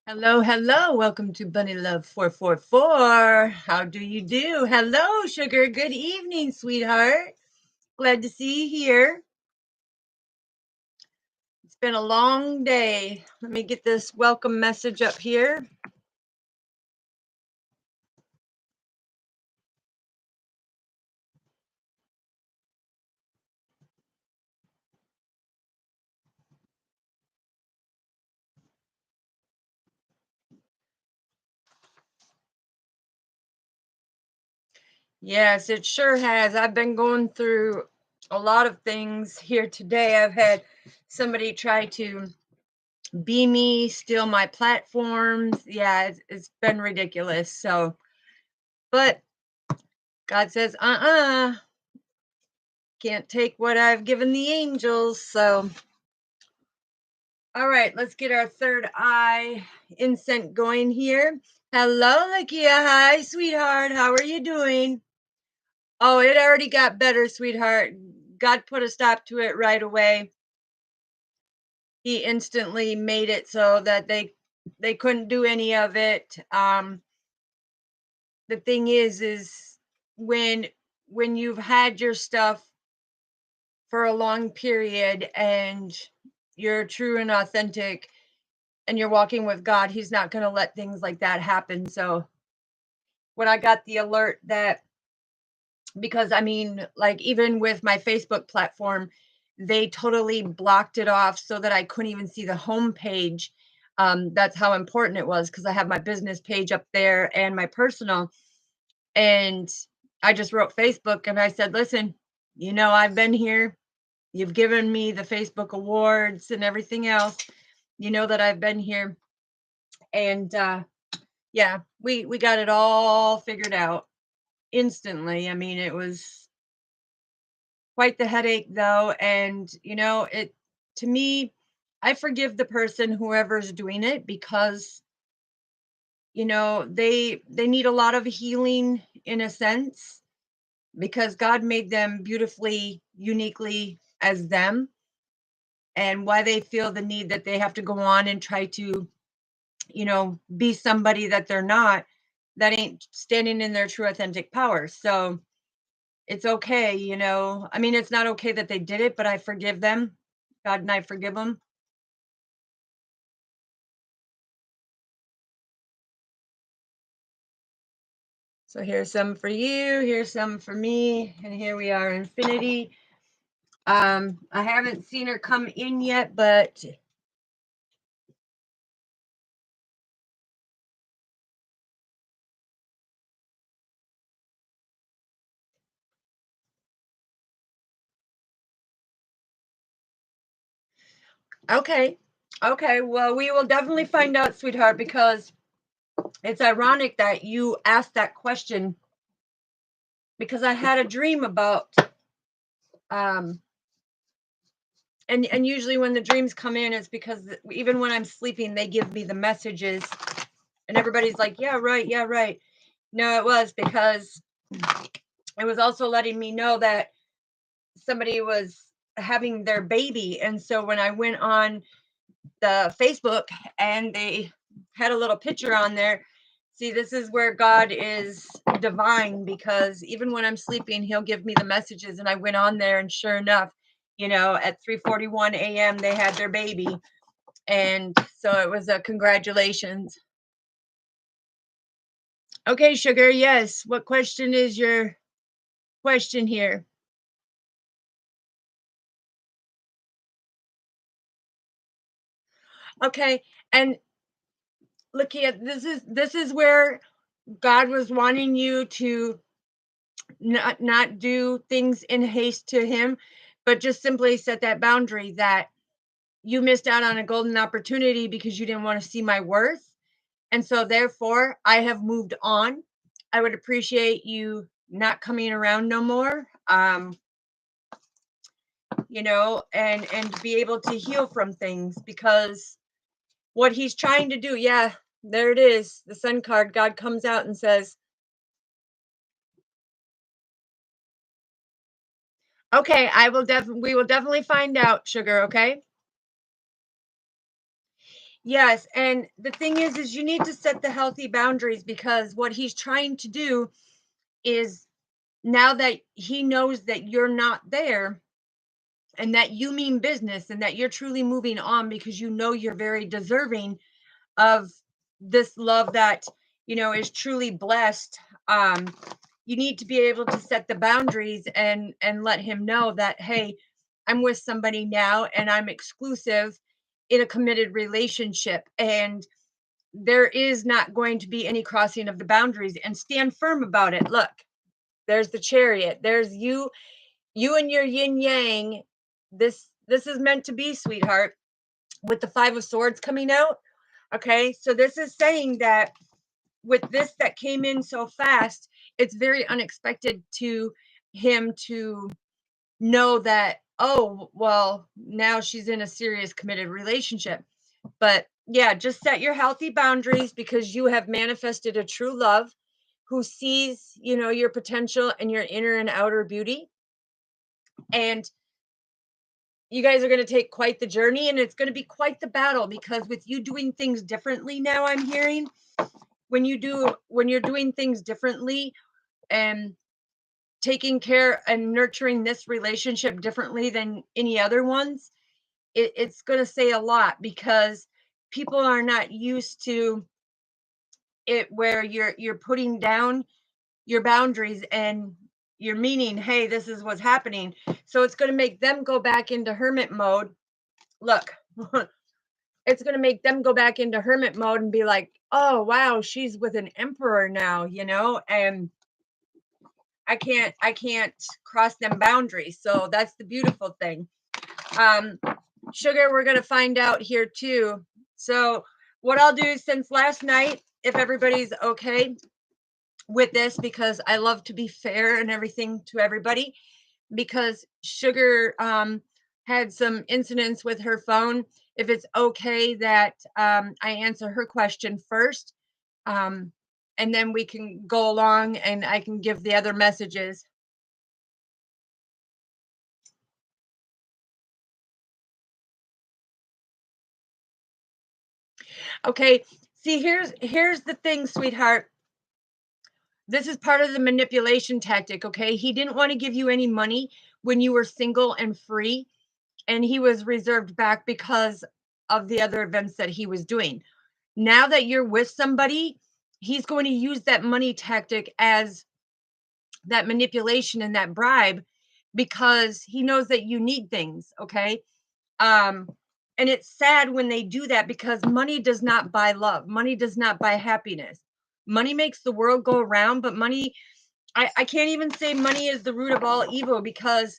Hello, hello. Welcome to Bunny Love 444. How do you do? Hello, sugar. Good evening, sweetheart. Glad to see you here. It's been a long day. Let me get this welcome message up here. Yes, it sure has. I've been going through a lot of things here today. I've had somebody try to be me, steal my platforms. Yeah, it's been ridiculous. So, but God says, can't take what I've given the angels. So, all right, let's get our third eye incense going here. Hello, Lakia. Hi, sweetheart. How are you doing? Oh, it already got better, sweetheart. God put a stop to it right away. He instantly made it so that they couldn't do any of it. The thing is when you've had your stuff for a long period and you're true and authentic and you're walking with God, he's not going to let things like that happen. So when I got the alert that, because I mean, like even with my Facebook platform, they totally blocked it off so that I couldn't even see the home page. That's how important it was because I have my business page up there and my personal. And I just wrote Facebook and I said, listen, I've been here. You've given me the Facebook awards and everything else. You know that I've been here. And yeah, we got it all figured out instantly. I mean, it was quite the headache though, and it to me, I forgive the person whoever's doing it because they need a lot of healing in a sense because God made them beautifully, uniquely as them, and why they feel the need that they have to go on and try to be somebody that they're not, that ain't standing in their true authentic power. So it's okay, I mean, it's not okay that they did it, but I forgive them. God and I forgive them. So here's some for you, here's some for me, and here we are, Infinity. I haven't seen her come in yet, but okay. Okay, well, we will definitely find out, sweetheart, because it's ironic that you asked that question because I had a dream about um and usually when the dreams come in it's because even when I'm sleeping they give me the messages and everybody's like, yeah, right, yeah, right. No, it was because it was also letting me know that somebody was having their baby. And so when I went on the Facebook and they had a little picture on there, see, this is where God is divine because even when I'm sleeping, he'll give me the messages. And I went on there and sure enough, at 3:41 a.m. they had their baby. And so it was a congratulations. Okay, sugar, yes. What question is your question here? Okay. And look here, this is where God was wanting you to not do things in haste to him, but just simply set that boundary that you missed out on a golden opportunity because you didn't want to see my worth. And so therefore, I have moved on. I would appreciate you not coming around no more. And be able to heal from things because what he's trying to do, yeah, there it is. The sun card, God comes out and says, okay, we will definitely find out, sugar, okay? Yes, and the thing is you need to set the healthy boundaries, because what he's trying to do is, now that he knows that you're not there and that you mean business and that you're truly moving on because you know you're very deserving of this love that, is truly blessed. um you need to be able to set the boundaries and let him know that, hey, I'm with somebody now and I'm exclusive in a committed relationship, and there is not going to be any crossing of the boundaries, and stand firm about it. Look, there's the Chariot, there's you and your yin yang. This is meant to be, sweetheart, with the Five of Swords coming out. Okay, so this is saying that with this that came in so fast, it's very unexpected to him to know that, oh, well, now she's in a serious committed relationship. But yeah, just set your healthy boundaries, because you have manifested a true love who sees, your potential and your inner and outer beauty. And you guys are going to take quite the journey, and it's going to be quite the battle, because with you doing things differently now, I'm hearing, when you're doing things differently and taking care and nurturing this relationship differently than any other ones, it's going to say a lot, because people are not used to it, where you're putting down your boundaries and you're meaning, hey, this is what's happening. So it's going to make them go back into hermit mode. Look, it's going to make them go back into hermit mode and be like, oh wow, she's with an emperor now, and I can't cross them boundaries. So that's the beautiful thing. um Sugar, we're going to find out here too. So what I'll do, since last night, if everybody's okay with this, because I love to be fair and everything to everybody, because Sugar had some incidents with her phone. If it's okay that I answer her question first, um, and then we can go along and I can give the other messages. Okay. See, here's the thing, sweetheart. This is part of the manipulation tactic. Okay, he didn't want to give you any money when you were single and free, and he was reserved back because of the other events that he was doing. Now that you're with somebody, he's going to use that money tactic as that manipulation and that bribe, because he knows that you need things. Okay. um and it's sad when they do that, because money does not buy love, money does not buy happiness. Money makes the world go around, but money, I can't even say money is the root of all evil, because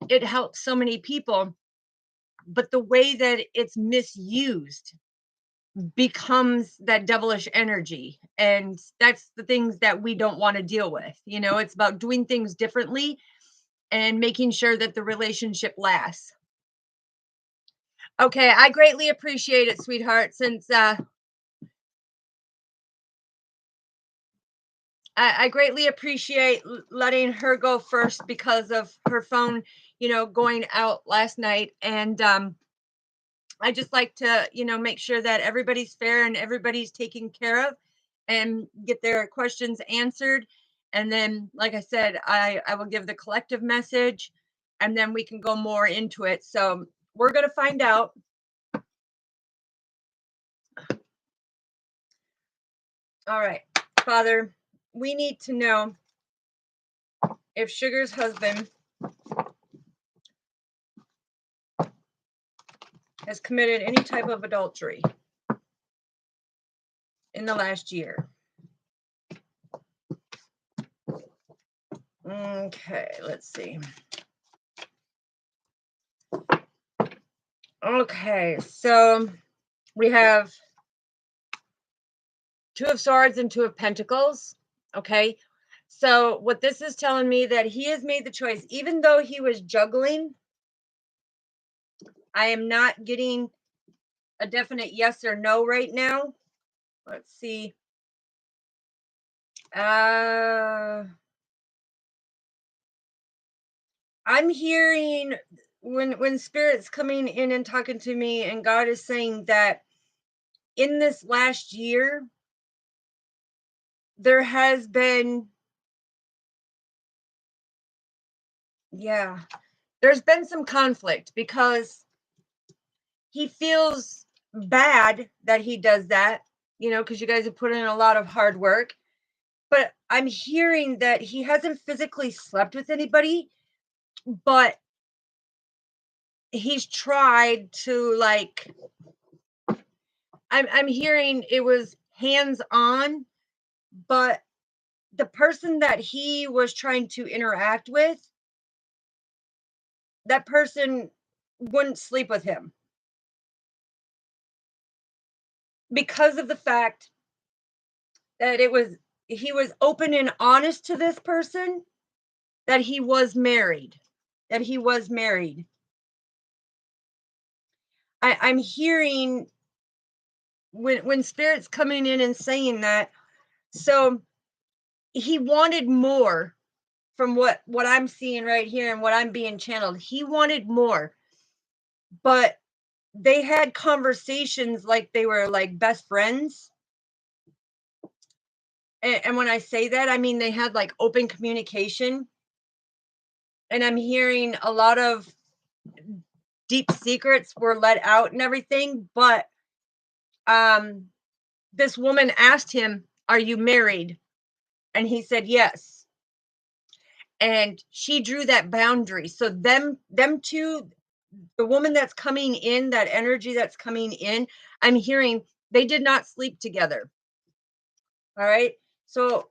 it helps so many people, but the way that it's misused becomes that devilish energy, and that's the things that we don't want to deal with. It's about doing things differently and making sure that the relationship lasts. Okay, I greatly appreciate it, sweetheart. Since I greatly appreciate letting her go first because of her phone, going out last night. And I just like to, make sure that everybody's fair and everybody's taken care of and get their questions answered. And then, like I said, I will give the collective message, and then we can go more into it. So we're going to find out. All right, Father, we need to know if Sugar's husband has committed any type of adultery in the last year. Okay, let's see. Okay, so we have Two of Swords and Two of Pentacles. Okay, so what this is telling me, that he has made the choice, even though he was juggling. I am not getting a definite yes or no right now. Let's see. I'm hearing, when spirit's coming in and talking to me, and God is saying that in this last year, there has been, yeah, there's been some conflict because he feels bad that he does that, because you guys have put in a lot of hard work. But I'm hearing that he hasn't physically slept with anybody, but he's tried to, like, I'm hearing it was hands on, but the person that he was trying to interact with, that person wouldn't sleep with him because of the fact that he was open and honest to this person that he was married. That he was married. I'm hearing when spirit's coming in and saying that, so he wanted more from what I'm seeing right here and what I'm being channeled. He wanted more, but they had conversations like they were like best friends. And when I say that, I mean they had like open communication. And I'm hearing a lot of deep secrets were let out and everything, but um this woman asked him, "Are you married?" And he said, "Yes." And she drew that boundary. So them two, the woman that's coming in, that energy that's coming in, I'm hearing they did not sleep together. All right. So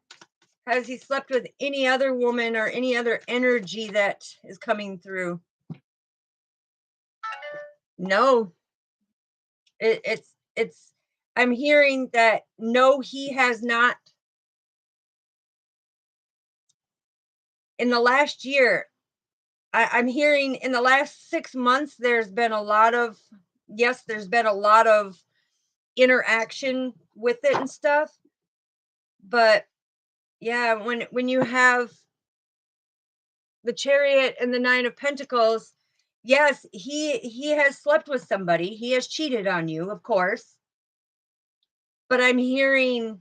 has he slept with any other woman or any other energy that is coming through? No. It's I'm hearing that no, he has not. In the last year, I'm hearing in the last 6 months, there's been a lot of, yes, there's been a lot of interaction with it and stuff. But yeah, when you have the Chariot and the Nine of Pentacles, yes, he has slept with somebody. He has cheated on you, of course. But I'm hearing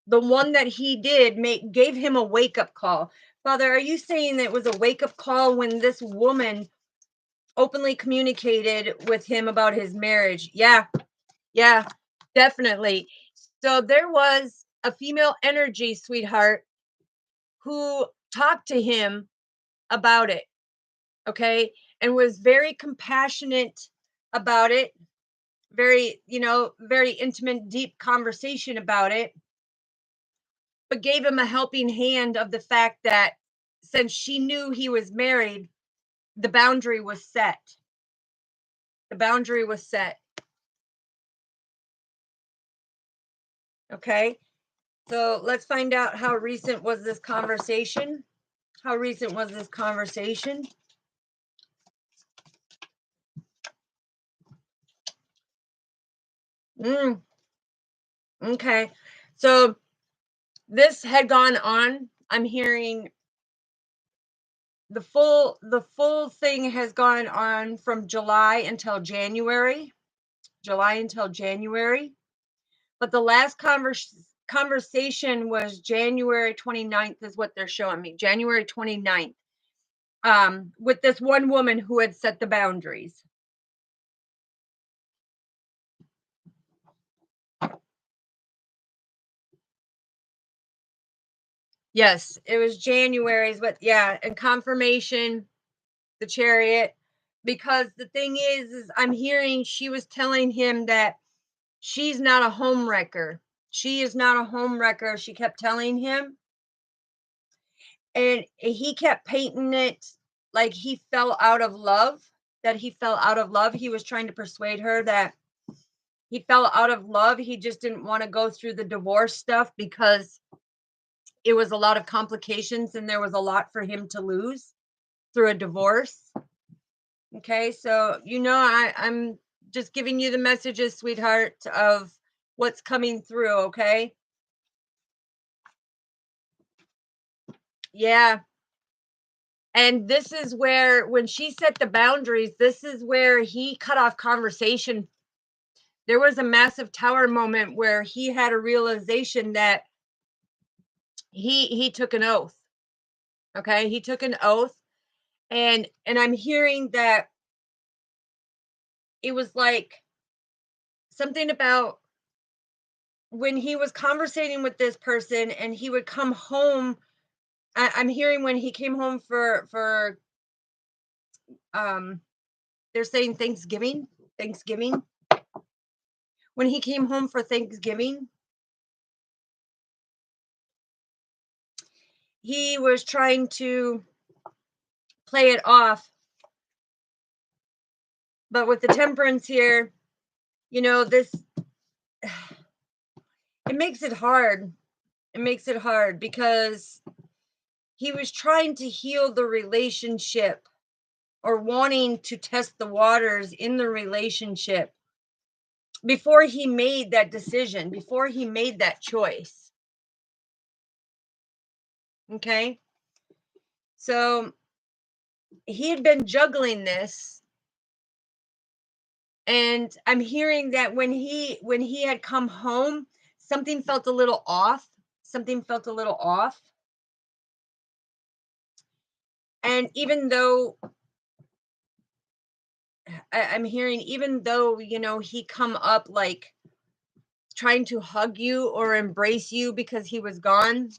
the one that he did gave him a wake-up call. Father, are you saying that it was a wake-up call when this woman openly communicated with him about his marriage? Yeah, definitely. So there was a female energy, sweetheart, who talked to him about it, okay, and was very compassionate about it, very, very intimate, deep conversation about it, but gave him a helping hand of the fact that since she knew he was married, the boundary was set. The boundary was set. Okay. So let's find out how recent was this conversation. How recent was this conversation? Okay. So this had gone on. I'm hearing the full thing has gone on from July until January. July until January. But the last conversation was January 29th is what they're showing me. January 29th. With this one woman who had set the boundaries. Yes, it was January's, but yeah, and confirmation, the Chariot, because the thing is I'm hearing she was telling him that she's not a home wrecker. She is not a home wrecker. She kept telling him, and he kept painting it like he fell out of love, that he fell out of love. He was trying to persuade her that he fell out of love. He just didn't want to go through the divorce stuff because it was a lot of complications and there was a lot for him to lose through a divorce. Okay, so I'm just giving you the messages, sweetheart, of what's coming through, okay? Yeah. And this is where, when she set the boundaries, this is where he cut off conversation. There was a massive tower moment where he had a realization that he took an oath. Okay, he took an oath, and I'm hearing that it was like something about when he was conversating with this person and he would come home. I'm hearing when he came home for um they're saying Thanksgiving. When he came home for Thanksgiving, he was trying to play it off, but with the temperance here, this it makes it hard. It makes it hard because he was trying to heal the relationship or wanting to test the waters in the relationship before he made that decision, before he made that choice. Okay. So he had been juggling this, and I'm hearing that when he had come home, something felt a little off. Something felt a little off. And even though I'm hearing, even though, he come up like trying to hug you or embrace you because he was gone,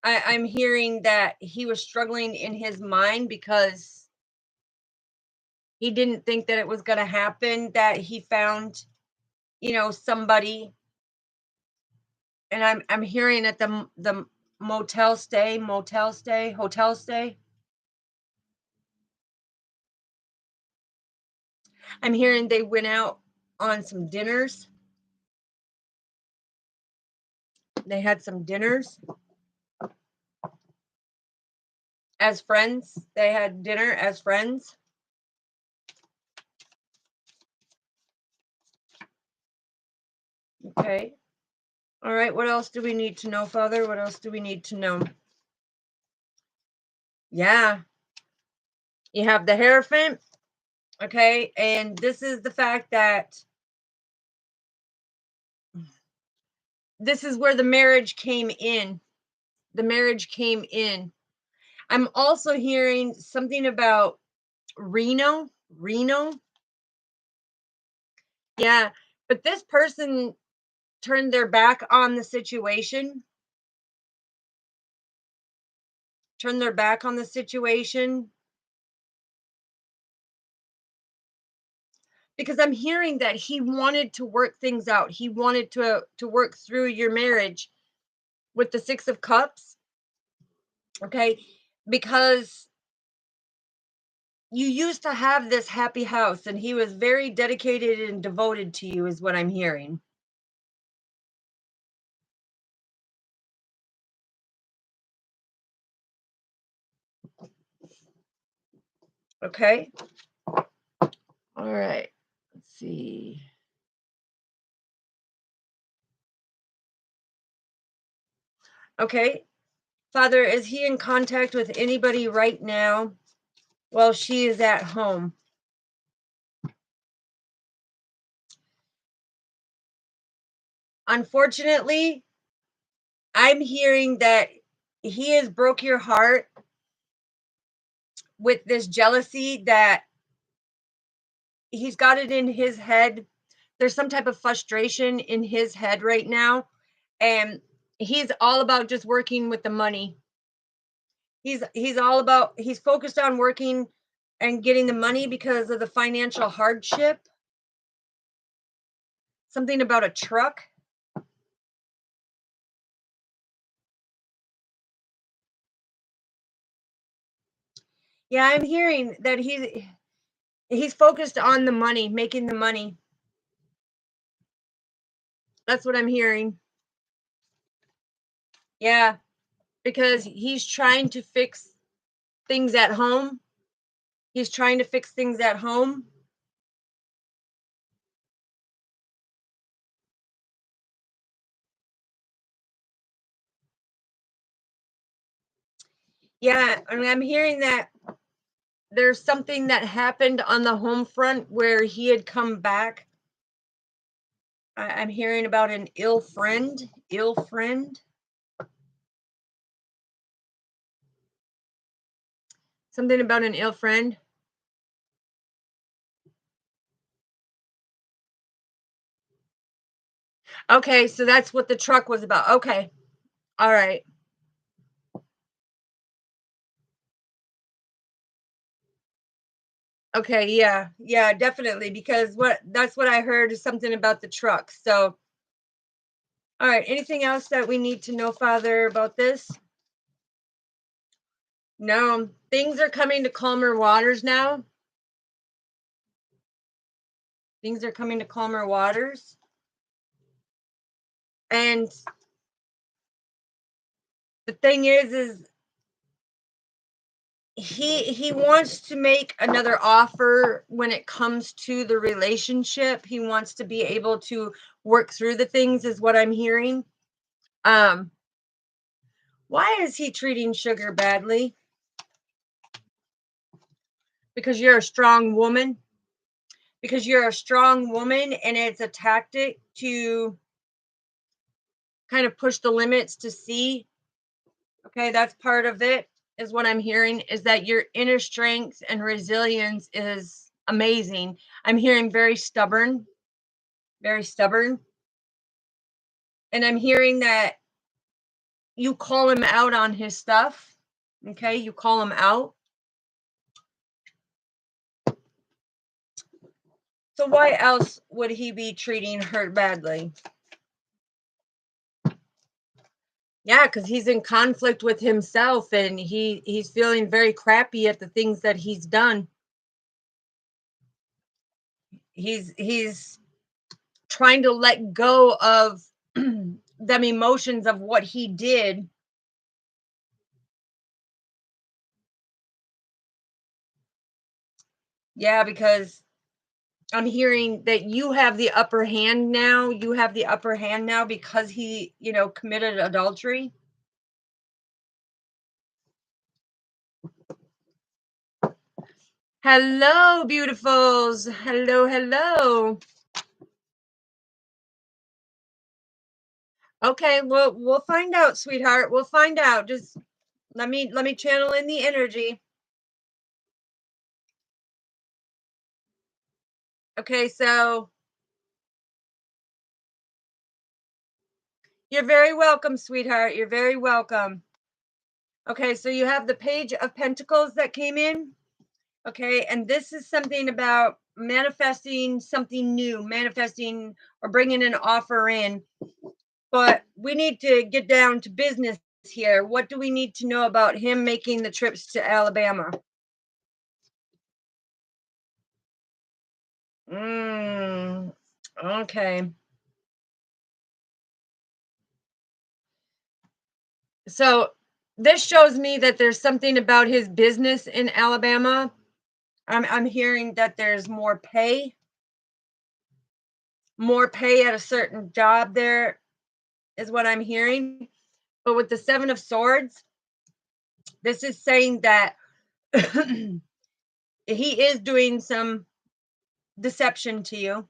I'm hearing that he was struggling in his mind because he didn't think that it was going to happen, that he found, somebody. And I'm hearing at the hotel stay. I'm hearing they went out on some dinners. They had some dinners as friends. They had dinner as friends. Okay. All right. What else do we need to know, Father? What else do we need to know? Yeah. You have the Hierophant. Okay. And this is the fact that this is where the marriage came in. The marriage came in. I'm also hearing something about Reno. Reno. Yeah. But this person turned their back on the situation. Turned their back on the situation. Because I'm hearing that he wanted to work things out. He wanted to work through your marriage with the 6 of Cups. Okay? Because you used to have this happy house and he was very dedicated and devoted to you is what I'm hearing. Okay? All right. Let's see. Okay. Father, is he in contact with anybody right now while she is at home? Unfortunately, I'm hearing that he has broke your heart with this jealousy, that he's got it in his head. There's some type of frustration in his head right now, and he's all about just working with the money. He's focused on working and getting the money because of the financial hardship. Something about a truck. Yeah, I'm hearing that he's focused on the money, making the money. That's what I'm hearing. Yeah, because he's trying to fix things at home. He's trying to fix things at home. Yeah, I mean, I'm hearing that there's something that happened on the home front where he had come back I'm hearing about an ill friend. Ill friend. Something about an ill friend. Okay, so that's what the truck was about. Okay. All right. Okay, yeah. Yeah, definitely because what that's what I heard is something about the truck. So, all right, anything else that we need to know, Father, about this? No, things are coming to calmer waters now. Things are coming to calmer waters. And the thing is he wants to make another offer when it comes to the relationship. He wants to be able to work through the things is what I'm hearing. Um, why is he treating Sugar badly? Because you're a strong woman. Because you're a strong woman and it's a tactic to kind of push the limits to see. Okay, that's part of it, is what I'm hearing, is that your inner strength and resilience is amazing. I'm hearing very stubborn, very stubborn. And I'm hearing that you call him out on his stuff. Okay, you call him out. So why else would he be treating her badly? Yeah, because he's in conflict with himself and he's feeling very crappy at the things that he's done. He's trying to let go of them emotions of what he did. Yeah, because I'm hearing that you have the upper hand now. You have the upper hand now because he, committed adultery. Hello, beautifuls. Hello, hello. Okay, well, we'll find out, sweetheart. We'll find out. Just let me channel in the energy. Okay, so you're very welcome, sweetheart. You're very welcome. Okay, so you have the Page of Pentacles that came in. Okay, and this is something about manifesting something new, manifesting or bringing an offer in. But we need to get down to business here. What do we need to know about him making the trips to Alabama? Okay. So this shows me that there's something about his business in Alabama. I'm hearing that there's more pay at a certain job there is what I'm hearing. But with the 7 of Swords, this is saying that he is doing some deception to you.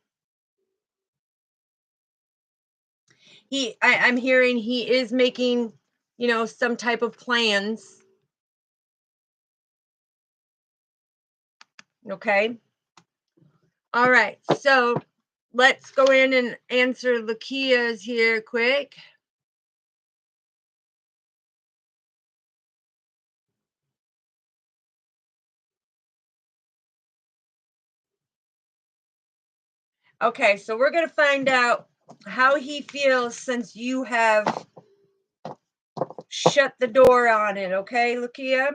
I'm hearing he is making, some type of plans. Okay. All right. So let's go in and answer Lakia's here quick. Okay, so we're going to find out how he feels since you have shut the door on it. Okay, Lakia?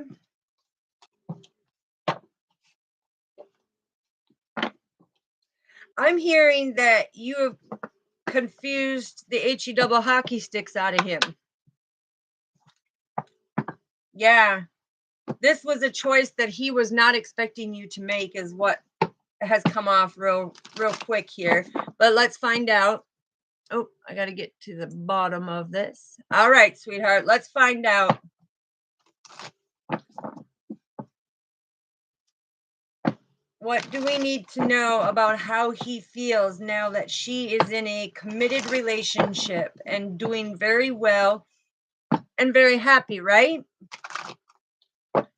I'm hearing that you have confused the HE double hockey sticks out of him. Yeah. This was a choice that he was not expecting you to make, is what has come off real quick here. But let's find out. Oh, I got to get to the bottom of this. All right, sweetheart, let's find out. What do we need to know about how he feels now that she is in a committed relationship and doing very well and very happy, right?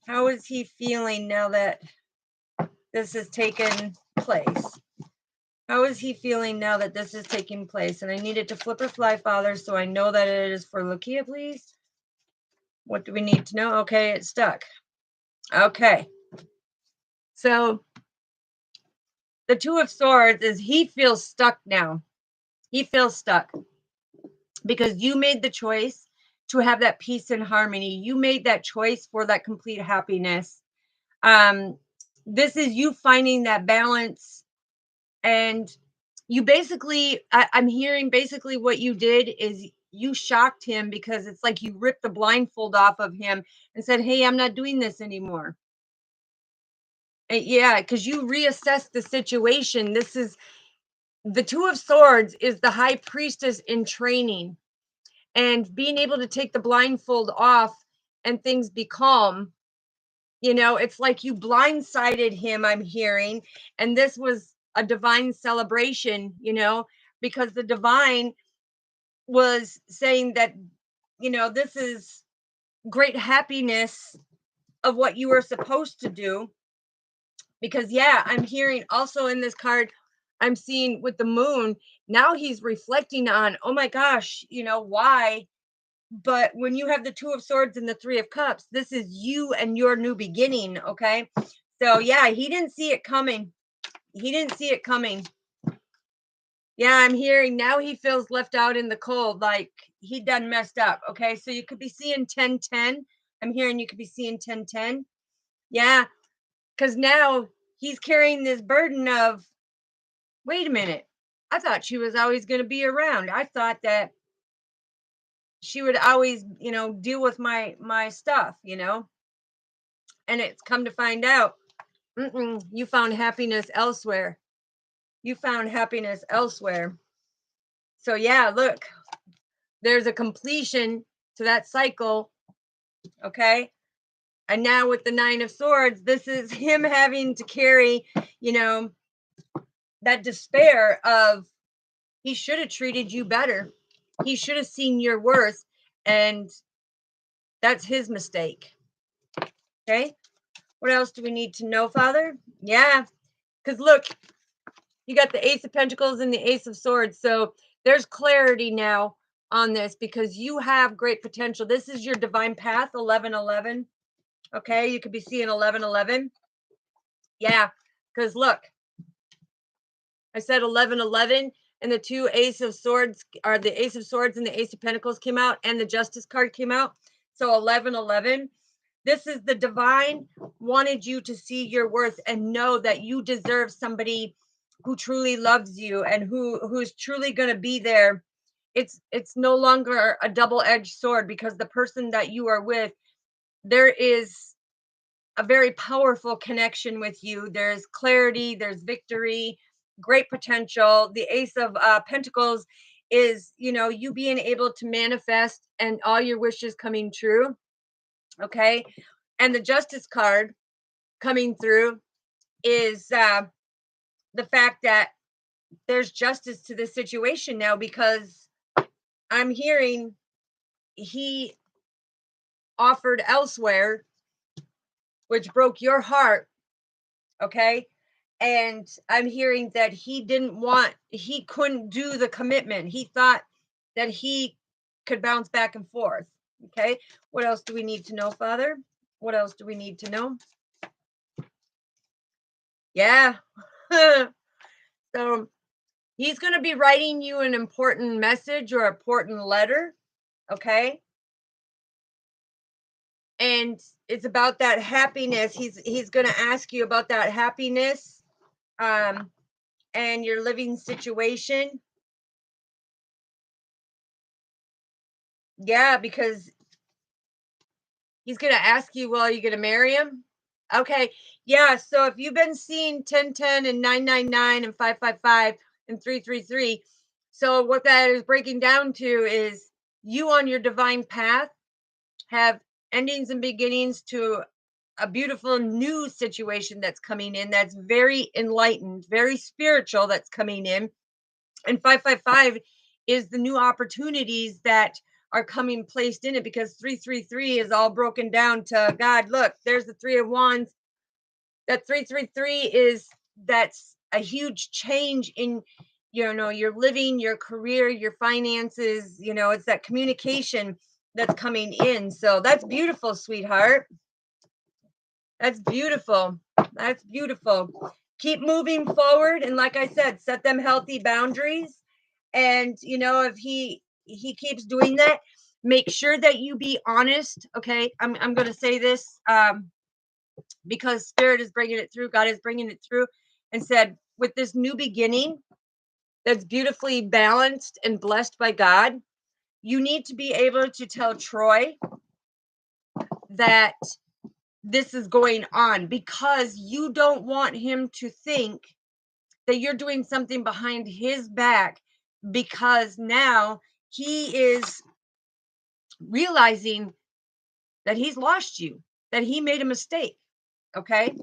How is he feeling now that this has taken place? How is he feeling now that this is taking place? And I needed to flip or fly, Father, so I know that it is for Lakia, please. What do we need to know? Okay, it's stuck. Okay. So the Two of Swords is he feels stuck now. He feels stuck because you made the choice to have that peace and harmony. You made that choice for that complete happiness. Um, this is you finding that balance, and you basically, I'm hearing basically what you did is you shocked him because it's like you ripped the blindfold off of him and said, "Hey, I'm not doing this anymore." Yeah, because you reassessed the situation. This is the Two of Swords is the high priestess in training, and being able to take the blindfold off and things be calm. It's like you blindsided him, I'm hearing, and this was a divine celebration, because the divine was saying that, this is great happiness of what you were supposed to do. Because, yeah, I'm hearing also in this card, I'm seeing with the moon, now he's reflecting on, oh my gosh, why? But when you have the Two of Swords and the Three of Cups, this is you and your new beginning, okay? So, yeah, he didn't see it coming. He didn't see it coming. Yeah, I'm hearing now he feels left out in the cold, like he done messed up, okay? So you could be seeing 10-10. I'm hearing you could be seeing 10-10. Yeah, because now he's carrying this burden of, wait a minute, I thought she was always going to be around. I thought that she would always, deal with my stuff, and it's come to find out, you found happiness elsewhere. You found happiness elsewhere. So yeah, look, there's a completion to that cycle, okay? And now with the Nine of Swords, this is him having to carry, that despair of, he should have treated you better. He should have seen your worth, and that's his mistake. Okay? What else do we need to know, Father? Yeah, because look, you got the Ace of Pentacles and the Ace of Swords. So there's clarity now on this because you have great potential. This is your divine path, 1111. Okay, you could be seeing 1111. Yeah, because look, I said 1111, and the two Ace of Swords, are the Ace of Swords and the Ace of Pentacles came out, and the Justice card came out. So 1111. This is the divine wanted you to see your worth and know that you deserve somebody who truly loves you and who's truly going to be there. It's no longer a double-edged sword because the person that you are with, there is a very powerful connection with you. There's clarity, there's victory, great potential. The Ace of Pentacles is, you being able to manifest and all your wishes coming true. Okay. And the Justice card coming through is the fact that there's justice to this situation now, because I'm hearing he offered elsewhere, which broke your heart. Okay. And I'm hearing that he couldn't do the commitment. He thought that he could bounce back and forth. Okay. What else do we need to know, Father? What else do we need to know? Yeah. So he's going to be writing you an important message or important letter. Okay. And it's about that happiness. He's going to ask you about that happiness, and your living situation. Yeah, because he's going to ask you, well, are you going to marry him? Okay. Yeah. So if you've been seeing 1010 and 999 and 555 and 333, so what that is breaking down to is you on your divine path have endings and beginnings to a beautiful new situation that's coming in that's very enlightened, very spiritual that's coming in. And 555 is the new opportunities that are coming placed in it, because 333 is all broken down to God. Look, there's the 3 of Wands. That 333 is, that's a huge change in, your living, your career, your finances. It's that communication that's coming in. So that's beautiful, sweetheart. That's beautiful. That's beautiful. Keep moving forward, and like I said, set them healthy boundaries. And if he keeps doing that, make sure that you be honest. Okay, I'm going to say this, because Spirit is bringing it through. God is bringing it through, and said, with this new beginning that's beautifully balanced and blessed by God, you need to be able to tell Troy that this is going on, because you don't want him to think that you're doing something behind his back, because now he is realizing that he's lost you, that he made a mistake. Okay,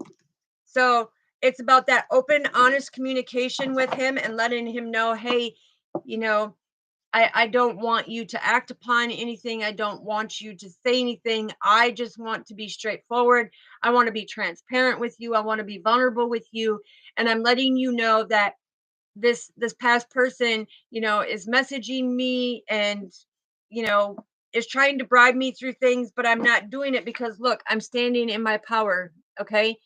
so it's about that open, honest communication with him, and letting him know, hey, you know I don't want you to act upon anything. I don't want you to say anything. I just want to be straightforward. I want to be transparent with you. I want to be vulnerable with you. And I'm letting you know that this past person, is messaging me, and, you know, is trying to bribe me through things, but I'm not doing it, because look, I'm standing in my power. Okay.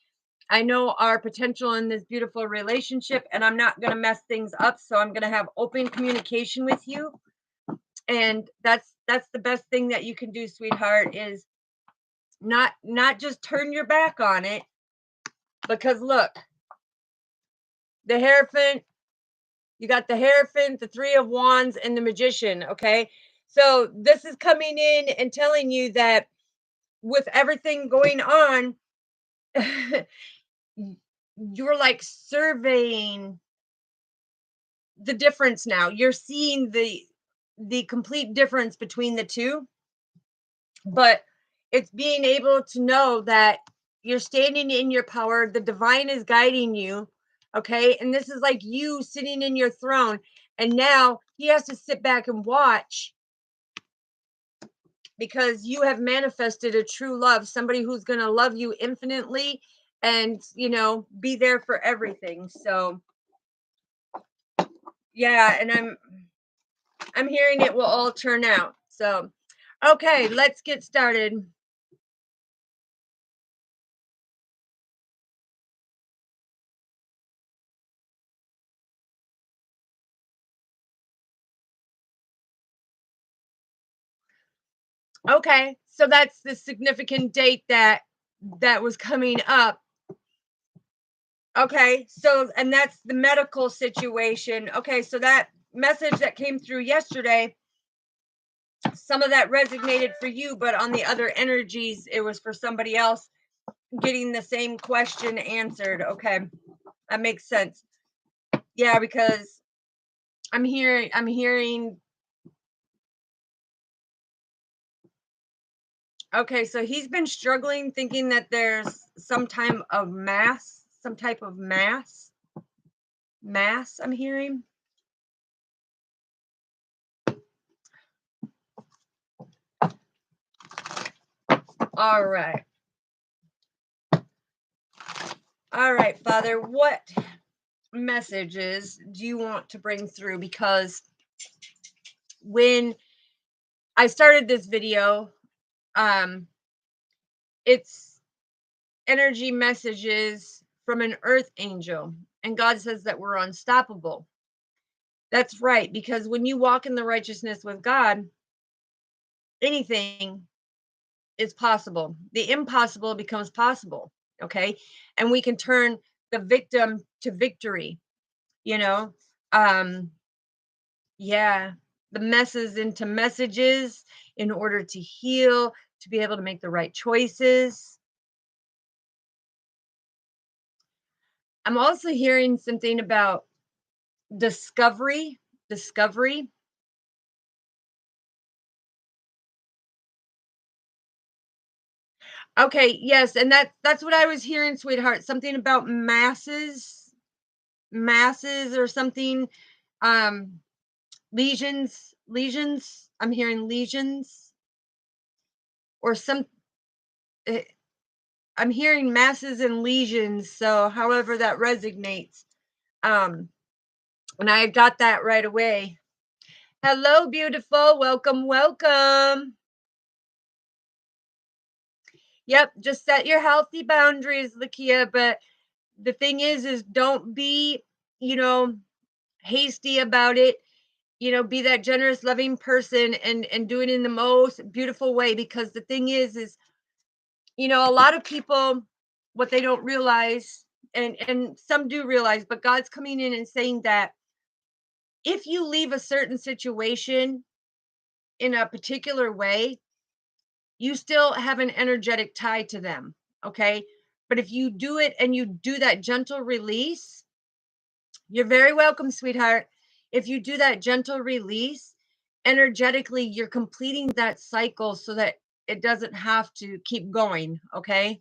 I know our potential in this beautiful relationship, and I'm not going to mess things up. So I'm going to have open communication with you. And that's the best thing that you can do, sweetheart, is not just turn your back on it, because look, the Hierophant, you got the Hierophant, the 3 of Wands, and the Magician. Okay, so this is coming in and telling you that with everything going on, you're like surveying the difference now. You're seeing the complete difference between the two, but it's being able to know that you're standing in your power. The divine is guiding you. Okay, and this is like you sitting in your throne, and now he has to sit back and watch, because you have manifested a true love, somebody who's going to love you infinitely, and be there for everything. So yeah, and I'm hearing it will all turn out. So okay, let's get started. Okay, so that's the significant date that was coming up. Okay, so, and that's the medical situation. Okay, so that message that came through yesterday, some of that resonated for you, but on the other energies, it was for somebody else getting the same question answered. Okay, that makes sense. Yeah, because I'm hearing. Okay, so he's been struggling, thinking that there's some type of mass, I'm hearing. All right. All right, Father, what messages do you want to bring through? Because when I started this video, um, it's energy messages from an earth angel, and God says that we're unstoppable. That's right, because when you walk in the righteousness with God, anything is possible. The impossible becomes possible. Okay, and we can turn the victim to victory. You know, um, yeah, the messes into messages in order to heal, to be able to make the right choices. I'm also hearing something about discovery. Discovery. Okay, yes, and that's what I was hearing, sweetheart. Something about masses or something. Um, lesions. I'm hearing lesions or some. eh, I'm hearing masses and lesions. So, however that resonates. Um, and I got that right away. Hello, beautiful. Welcome, welcome. Yep, just set your healthy boundaries, Lakia. But the thing is don't be, you know, hasty about it. Be that generous, loving person and do it in the most beautiful way. Because the thing is, a lot of people, what they don't realize, and some do realize, but God's coming in and saying that if you leave a certain situation in a particular way, you still have an energetic tie to them. Okay. But if you do it and you do that gentle release, you're very welcome, sweetheart. If you do that gentle release, energetically, you're completing that cycle so that it doesn't have to keep going. Okay.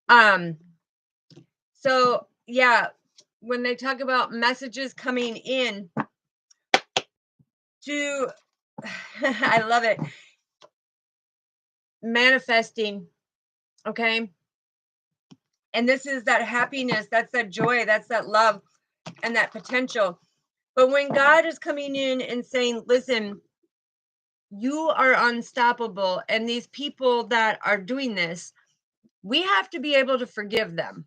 Um, so yeah, when they talk about messages coming in to I love it. Manifesting, okay? And this is that happiness, that's that joy, that's that love and that potential. But when God is coming in and saying, listen, you are unstoppable, and these people that are doing this, we have to be able to forgive them.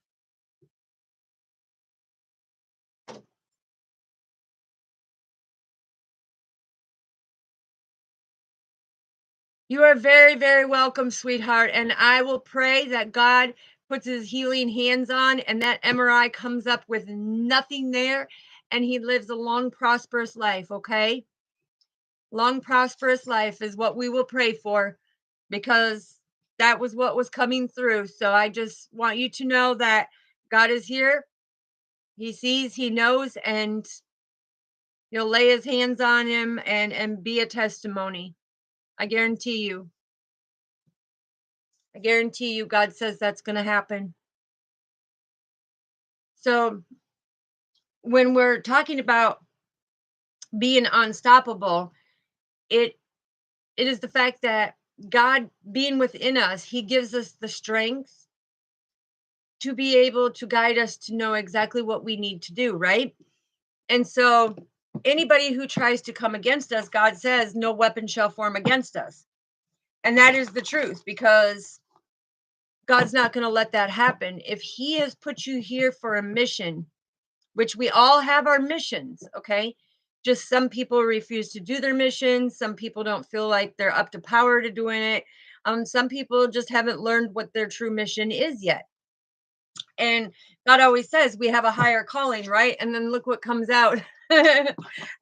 You are very, very welcome, sweetheart. And I will pray that God puts his healing hands on and that MRI comes up with nothing there and he lives a long, prosperous life. Okay. Long, prosperous life is what we will pray for because that was what was coming through. So I just want you to know that God is here. He sees, he knows, and he'll lay his hands on him and be a testimony. I guarantee you. I guarantee you God says that's going to happen. So when we're talking about being unstoppable, it it is the fact that God being within us, he gives us the strength to be able to guide us to know exactly what we need to do, right? And so anybody who tries to come against us, God says no weapon shall form against us. And that is the truth because God's not going to let that happen. If he has put you here for a mission, which we all have our missions, okay? Just some people refuse to do their missions. Some people don't feel like they're up to power to doing it. Some people just haven't learned what their true mission is yet. And God always says we have a higher calling, right? And then look what comes out.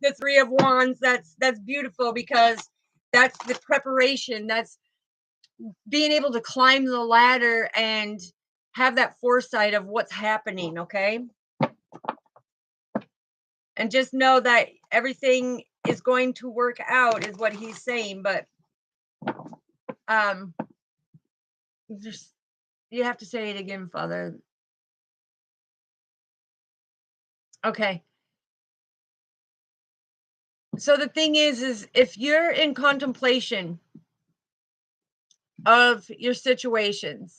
The three of wands. That's beautiful because that's the preparation. That's being able to climb the ladder and have that foresight of what's happening, okay? And just know that everything is going to work out is what he's saying. But um just you have to say it again, Father. Okay. So the thing is if you're in contemplation of your situations,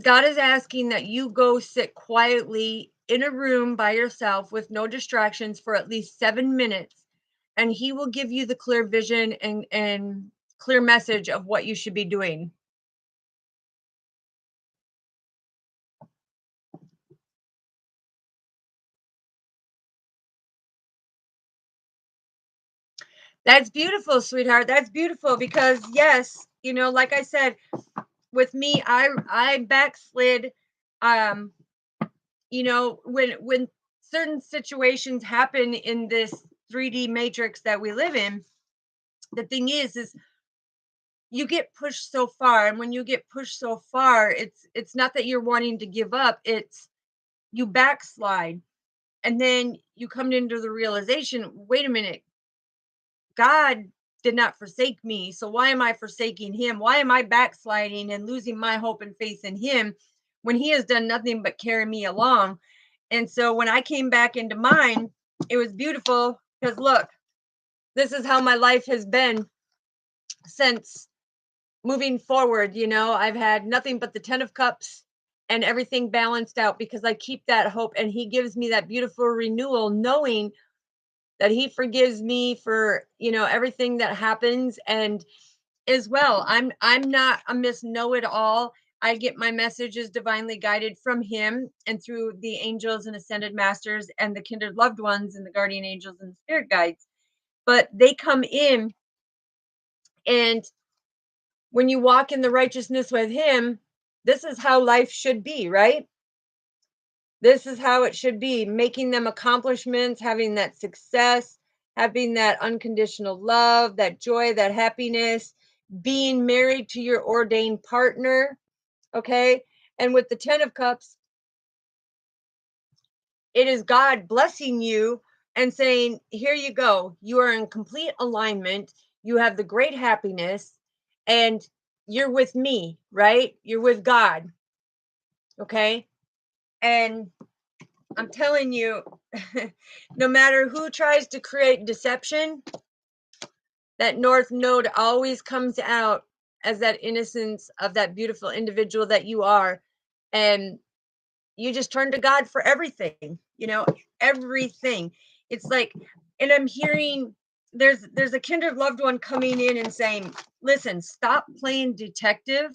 God is asking that you go sit quietly in a room by yourself with no distractions for at least 7 minutes, and he will give you the clear vision and clear message of what you should be doing. That's beautiful, sweetheart. That's beautiful because yes, like I said, with me, I backslid. Um, when certain situations happen in this 3D matrix that we live in, the thing is you get pushed so far, and when you get pushed so far, it's not that you're wanting to give up, it's you backslide, and then you come into the realization, wait a minute, God did not forsake me. So why am I forsaking him? Why am I backsliding and losing my hope and faith in him when he has done nothing but carry me along? And so when I came back into mine, it was beautiful because look, this is how my life has been since moving forward. I've had nothing but the 10 of cups and everything balanced out because I keep that hope, and he gives me that beautiful renewal, knowing that he forgives me for, everything that happens. And as well, I'm not a Miss Know It All. I get my messages divinely guided from him and through the angels and ascended masters and the kindred loved ones and the guardian angels and spirit guides. But they come in, and when you walk in the righteousness with him, this is how life should be, right? This is how it should be, making them accomplishments, having that success, having that unconditional love, that joy, that happiness, being married to your ordained partner. Okay. And with the 10 of Cups, it is God blessing you and saying, here you go. You are in complete alignment. You have the great happiness, and you're with me, right? You're with God. Okay. And I'm telling you, no matter who tries to create deception, that North Node always comes out as that innocence of that beautiful individual that you are. And you just turn to God for everything, everything. It's like, and I'm hearing there's a kindred loved one coming in and saying, listen, stop playing detective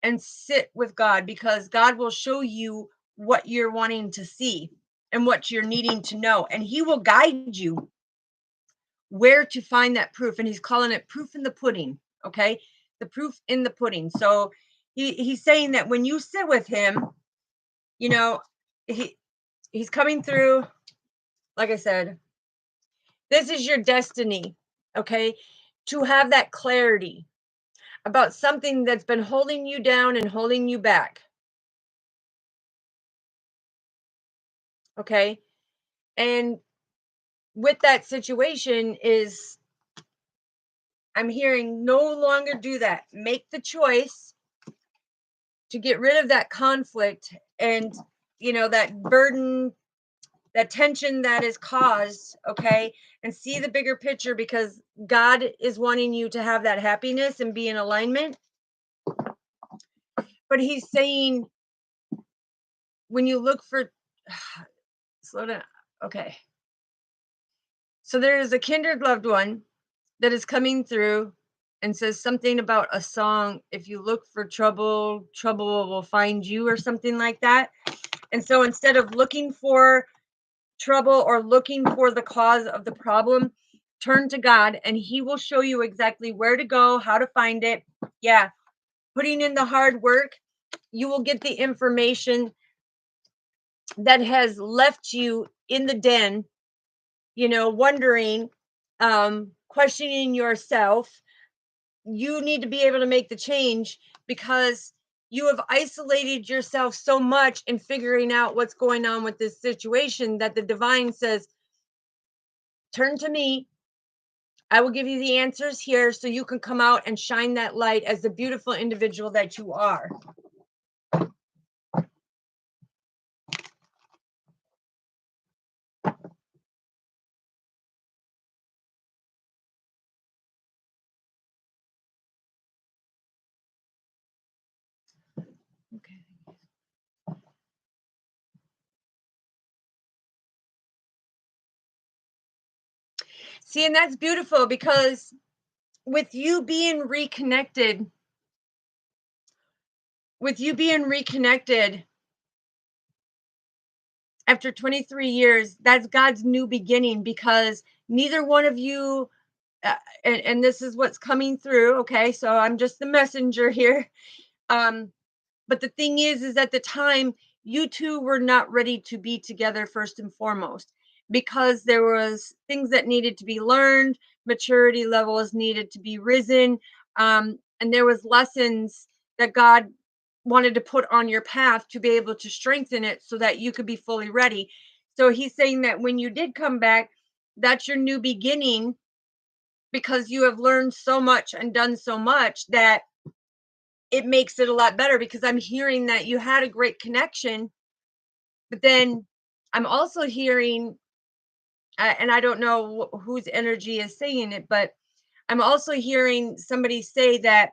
and sit with God, because God will show you what you're wanting to see and what you're needing to know. And he will guide you where to find that proof. And he's calling it proof in the pudding. Okay. The proof in the pudding. So he's saying that when you sit with him, you know, he he's coming through. Like I said, this is your destiny. Okay. To have that clarity about something that's been holding you down and holding you back. Okay. And with that situation is, I'm hearing, no longer do that. Make the choice to get rid of that conflict and, that burden, that tension that is caused. Okay. And see the bigger picture, because God is wanting you to have that happiness and be in alignment. But he's saying, when you look for, slow down. Okay. So there is a kindred loved one that is coming through and says something about a song. If you look for trouble, trouble will find you, or something like that. And so instead of looking for trouble or looking for the cause of the problem, turn to God and he will show you exactly where to go, how to find it. Yeah. Putting in the hard work, you will get the information that has left you in the den, wondering, questioning yourself. You need to be able to make the change, because you have isolated yourself so much in figuring out what's going on with this situation, that the divine says, turn to me. I will give you the answers here so you can come out and shine that light as the beautiful individual that you are. Okay. See, and that's beautiful, because with you being reconnected, after 23 years, that's God's new beginning, because neither one of you, and this is what's coming through. Okay. So I'm just the messenger here. Um, but the thing is at the time, you two were not ready to be together, first and foremost, because there was things that needed to be learned, maturity levels needed to be risen, and there was lessons that God wanted to put on your path to be able to strengthen it so that you could be fully ready. So he's saying that when you did come back, that's your new beginning, because you have learned so much and done so much that it makes it a lot better, because I'm hearing that you had a great connection, but then I'm also hearing, and I don't know whose energy is saying it, but I'm also hearing somebody say that,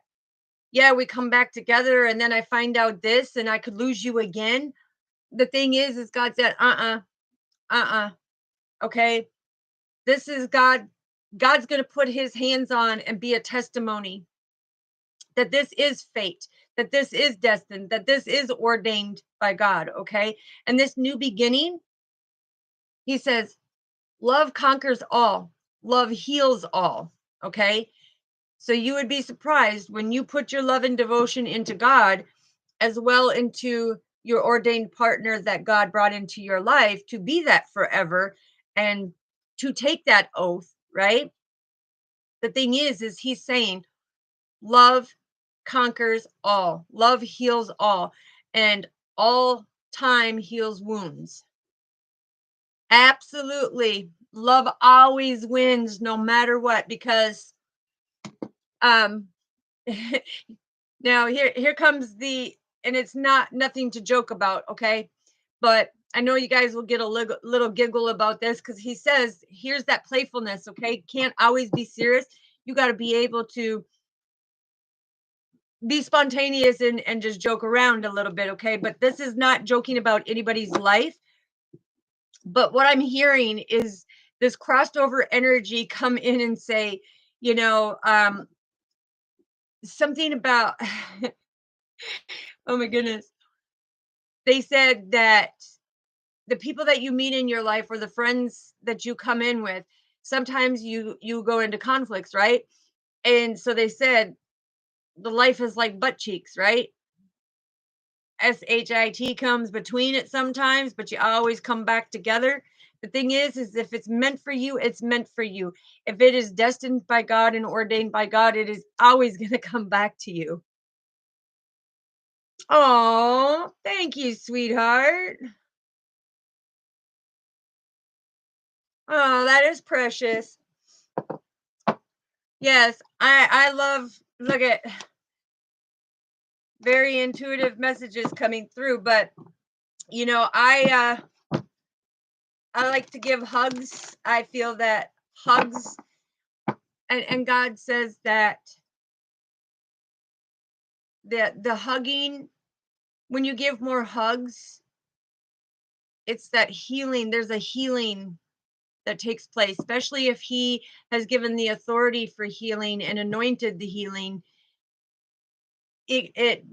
yeah, we come back together and then I find out this and I could lose you again. The thing is God said, uh-uh, okay? This is God. God's going to put his hands on and be a testimony that this is fate, that this is destined, that this is ordained by God, okay? And this new beginning, he says, love conquers all, love heals all, okay? So you would be surprised when you put your love and devotion into God, as well into your ordained partner that God brought into your life to be that forever and to take that oath, right? The thing is he's saying love conquers all, love heals all, and all time heals wounds. Absolutely. Love always wins no matter what, because um now here comes the, and it's not nothing to joke about, okay? But I know you guys will get a little giggle about this, because he says here's that playfulness, okay? Can't always be serious. You got to be able to be spontaneous and just joke around a little bit, okay? But this is not joking about anybody's life. But what I'm hearing is this crossed over energy come in and say, you know, something about, oh my goodness. They said that the people that you meet in your life, or the friends that you come in with, sometimes you go into conflicts, right? And so they said the life is like butt cheeks, right? SHIT comes between it sometimes, but you always come back together. The thing is if it's meant for you, it's meant for you. If it is destined by God and ordained by God, it is always going to come back to you. Oh, thank you, sweetheart. Oh, that is precious. Yes, I love, look at, very intuitive messages coming through, but I like to give hugs. I feel that hugs, and God says that the hugging, when you give more hugs, it's that healing. There's a healing that takes place, especially if he has given the authority for healing and anointed the healing. It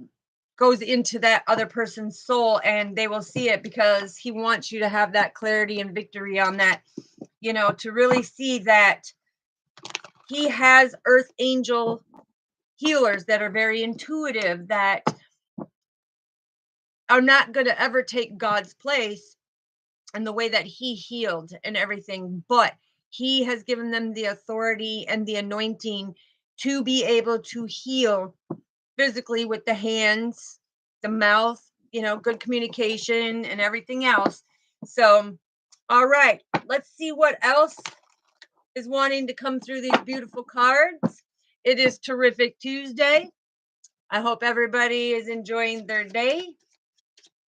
goes into that other person's soul and they will see it, because he wants you to have that clarity and victory on that, to really see that he has earth angel healers that are very intuitive, that are not going to ever take God's place and the way that he healed and everything, but he has given them the authority and the anointing to be able to heal physically with the hands, the mouth, good communication and everything else. So, all right, let's see what else is wanting to come through these beautiful cards. It is Terrific Tuesday. I hope everybody is enjoying their day.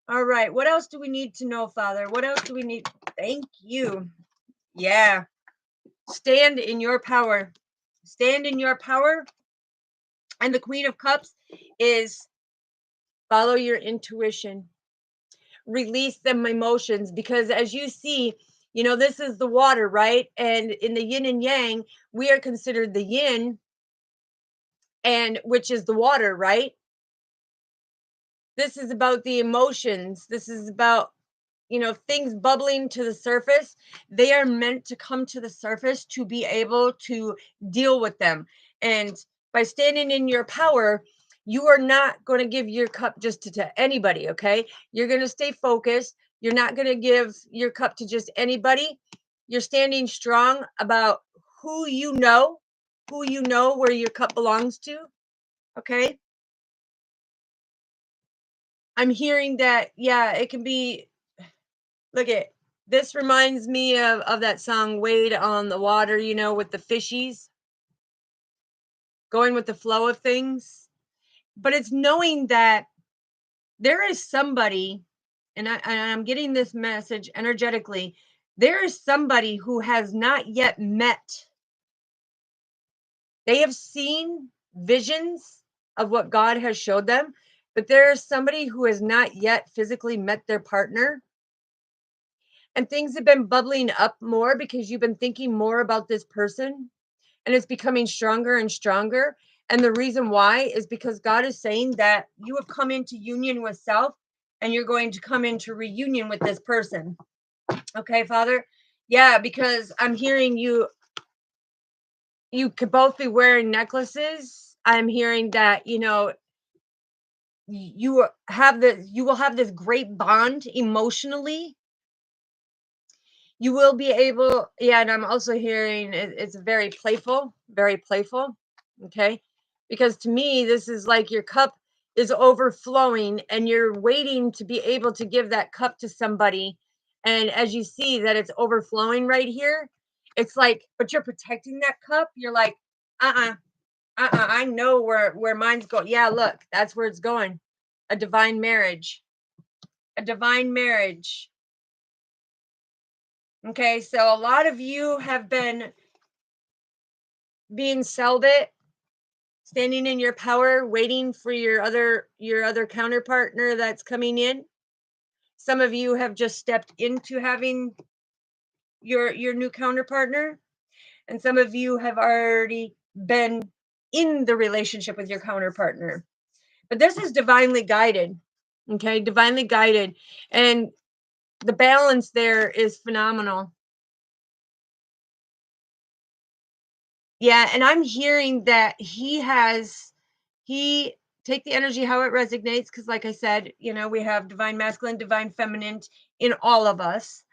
All right, what else do we need to know, Father? What else do we need? Thank you. Yeah. Stand in your power. Stand in your power. And the Queen of Cups is follow your intuition. Release them emotions, because as you see, this is the water, right? And in the yin and yang, we are considered the yin, and which is the water, right? This is about the emotions. This is about, things bubbling to the surface. They are meant to come to the surface to be able to deal with them. And by standing in your power, you are not going to give your cup just to anybody, okay? You're going to stay focused. You're not going to give your cup to just anybody. You're standing strong about who you know where your cup belongs to, okay? I'm hearing that, yeah, it can be, look at, this reminds me of that song Wade on the Water, with the fishies. going with the flow of things, but it's knowing that there is somebody, and I'm getting this message energetically. There is somebody who has not yet met. They have seen visions of what God has showed them, but there is somebody who has not yet physically met their partner. And things have been bubbling up more because you've been thinking more about this person, and it's becoming stronger and stronger. And the reason why is because God is saying that you have come into union with self and you're going to come into reunion with this person. Okay, Father? Yeah, because I'm hearing you could both be wearing necklaces. I'm hearing that, you will have this great bond emotionally. You will be able, yeah, and I'm also hearing it's very playful, okay? Because to me, this is like your cup is overflowing and you're waiting to be able to give that cup to somebody. And as you see that it's overflowing right here, it's like, but you're protecting that cup. You're like, uh-uh, I know where mine's going. Yeah, look, that's where it's going. A divine marriage. A divine marriage. Okay, so a lot of you have been being celibate, standing in your power, waiting for your other counterpartner that's coming in. Some of you have just stepped into having your new counterpartner, and some of you have already been in the relationship with your counterpartner. But this is divinely guided. Okay, divinely guided, and the balance there is phenomenal. Yeah, and I'm hearing that he take the energy how it resonates, because like I said, we have divine masculine, divine feminine in all of us.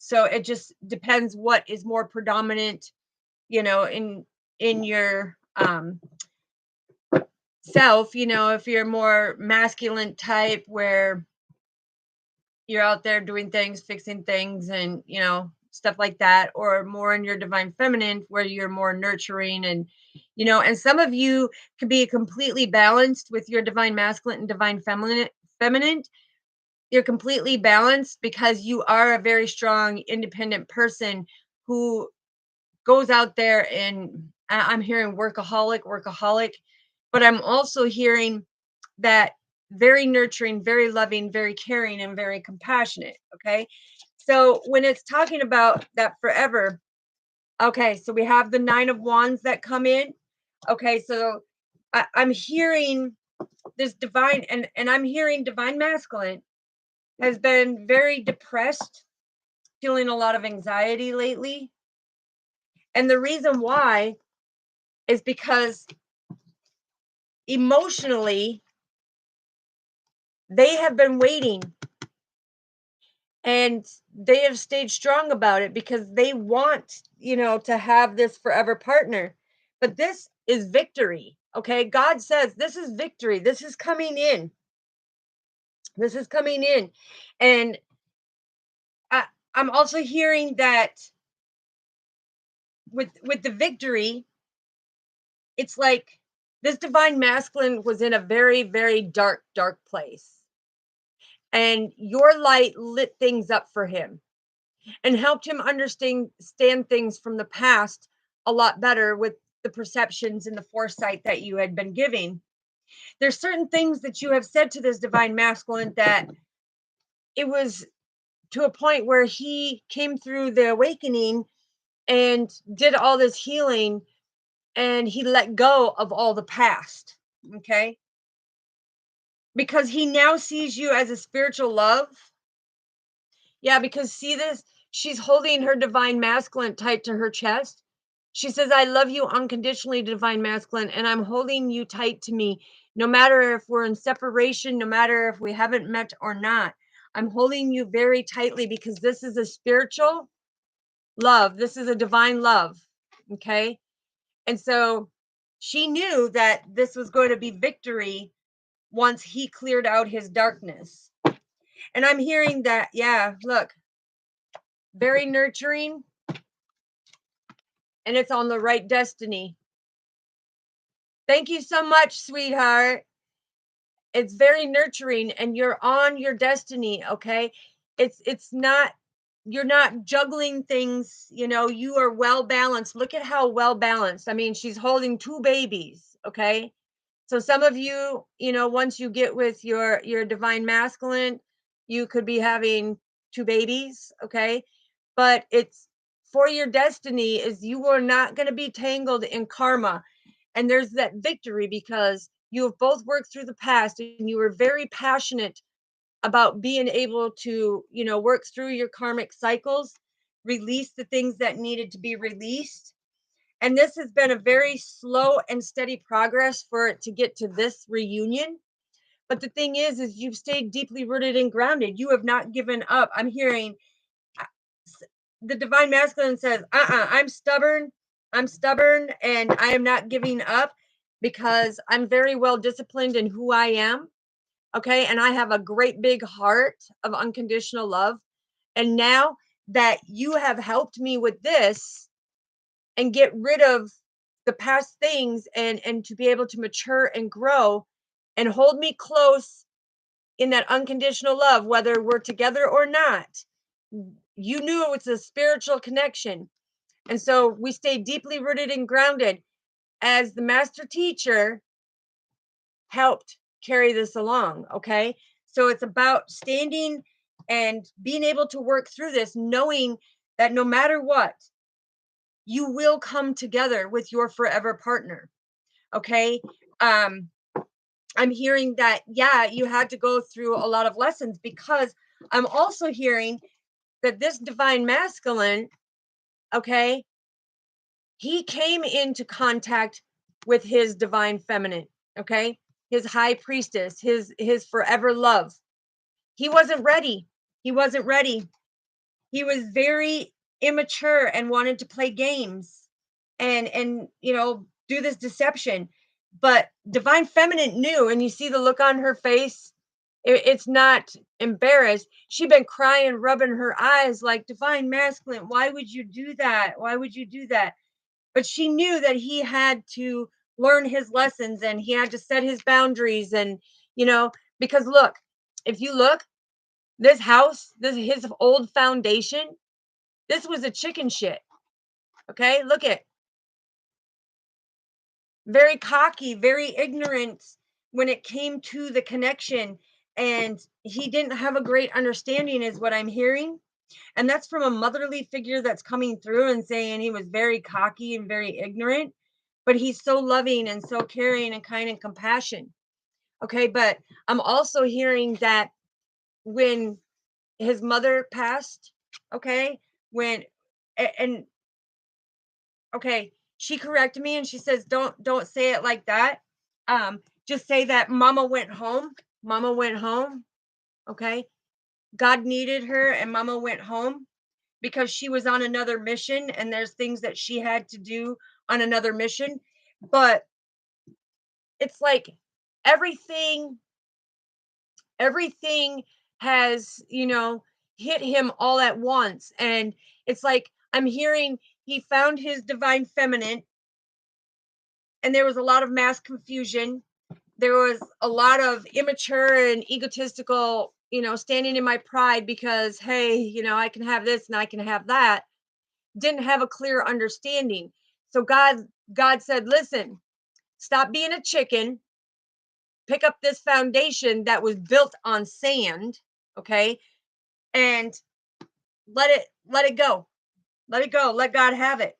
So it just depends what is more predominant, in your self, if you're more masculine type where you're out there doing things, fixing things, and stuff like that, or more in your divine feminine where you're more nurturing, and some of you could be completely balanced with your divine masculine and divine feminine. You're completely balanced because you are a very strong independent person who goes out there, and I'm hearing workaholic, but I'm also hearing that very nurturing, very loving, very caring, and very compassionate. Okay. So when it's talking about that forever, okay, so we have the Nine of Wands that come in. Okay, so I'm hearing this divine, and I'm hearing divine masculine has been very depressed, feeling a lot of anxiety lately. And the reason why is because emotionally, they have been waiting, and they have stayed strong about it because they want, to have this forever partner. But this is victory. Okay. God says this is victory. This is coming in. This is coming in. And I, I'm also hearing that with the victory, it's like this divine masculine was in a very, very dark place. And your light lit things up for him and helped him understand things from the past a lot better with the perceptions and the foresight that you had been giving. There's certain things that you have said to this divine masculine that it was to a point where he came through the awakening and did all this healing, and he let go of all the past. Okay, because he now sees you as a spiritual love. Yeah, because see this, she's holding her divine masculine tight to her chest. She says, I love you unconditionally, divine masculine, and I'm holding you tight to me, no matter if we're in separation, no matter if we haven't met or not. I'm holding you very tightly because this is a spiritual love. This is a divine love. Okay. And so she knew that this was going to be victory once he cleared out his darkness. And I'm hearing that, yeah, look, very nurturing, and it's on the right destiny. Thank you so much, sweetheart. It's very nurturing and you're on your destiny, okay? It's not, you're not juggling things, you are well balanced. Look at how well balanced. I mean, she's holding two babies, okay? So some of you, once you get with your divine masculine, you could be having two babies, okay? But it's for your destiny is you are not going to be tangled in karma. And there's that victory because you have both worked through the past and you were very passionate about being able to, work through your karmic cycles, release the things that needed to be released. And this has been a very slow and steady progress for it to get to this reunion. But the thing is you've stayed deeply rooted and grounded. You have not given up. I'm hearing uh, the divine masculine says, I'm stubborn. I'm stubborn and I am not giving up because I'm very well disciplined in who I am. Okay. And I have a great big heart of unconditional love. And now that you have helped me with this and get rid of the past things and to be able to mature and grow and hold me close in that unconditional love, whether we're together or not. You knew it was a spiritual connection. And so we stay deeply rooted and grounded as the master teacher helped carry this along. Okay. So it's about standing and being able to work through this, knowing that no matter what, you will come together with your forever partner. Okay. Um, I'm hearing that, yeah, you had to go through a lot of lessons because I'm also hearing that this divine masculine, okay, he came into contact with his divine feminine, okay? His high priestess, his forever love. He wasn't ready. He wasn't ready. He was very immature and wanted to play games and do this deception. But divine feminine knew, and you see the look on her face. It's not embarrassed. She'd been crying, rubbing her eyes like, divine masculine, why would you do that? Why would you do that? But she knew that he had to learn his lessons and he had to set his boundaries. And you know because look, if you look, this house, this his old foundation, this was a chicken shit. Okay, look at, very cocky, very ignorant when it came to the connection, and he didn't have a great understanding is what I'm hearing. And that's from a motherly figure that's coming through and saying he was very cocky and very ignorant, but he's so loving and so caring and kind and compassion. Okay, but I'm also hearing that when his mother passed, okay, when and okay, she corrected me and she says, don't say it like that. Just say that mama went home. Mama went home. Okay. God needed her and mama went home because she was on another mission and there's things that she had to do on another mission. But it's like everything, everything has, hit him all at once. And it's like I'm hearing he found his divine feminine and there was a lot of mass confusion. There was a lot of immature and egotistical, standing in my pride because, hey, I can have this and I can have that. Didn't have a clear understanding. So God said, listen, stop being a chicken, pick up this foundation that was built on sand, okay? And let it go. Let it go. Let God have it.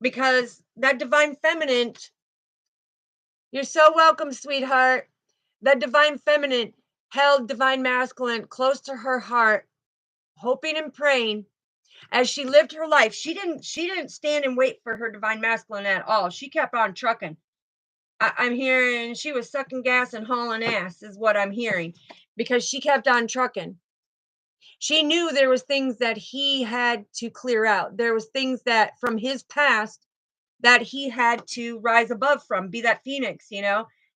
Because that divine feminine, you're so welcome, sweetheart. That divine feminine held divine masculine close to her heart, hoping and praying as she lived her life. She didn't stand and wait for her divine masculine at all. She kept on trucking. I'm hearing she was sucking gas and hauling ass is what I'm hearing because she kept on trucking. She knew there was things that he had to clear out. There was things that from his past that he had to rise above from, be that phoenix,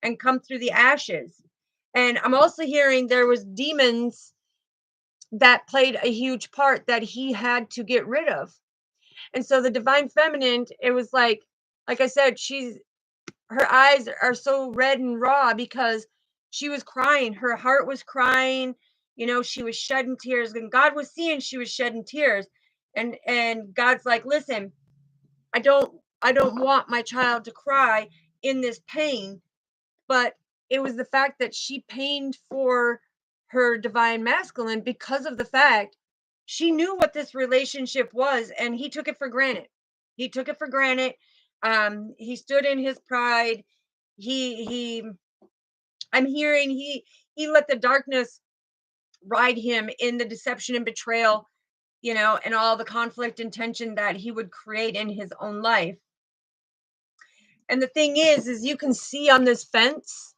and come through the ashes. And I'm also hearing there was demons that played a huge part that he had to get rid of. And so the divine feminine, it was like I said, her eyes are so red and raw because she was crying. Her heart was crying. You know, she was shedding tears, and God was seeing she was shedding tears. And God's like, listen, I don't want my child to cry in this pain. But it was the fact that she pained for her divine masculine because of the fact she knew what this relationship was, and he took it for granted. He took it for granted. He stood in his pride. He I'm hearing he let the darkness ride him in the deception and betrayal, you know, and all the conflict and tension that he would create in his own life. And the thing is you can see on this fence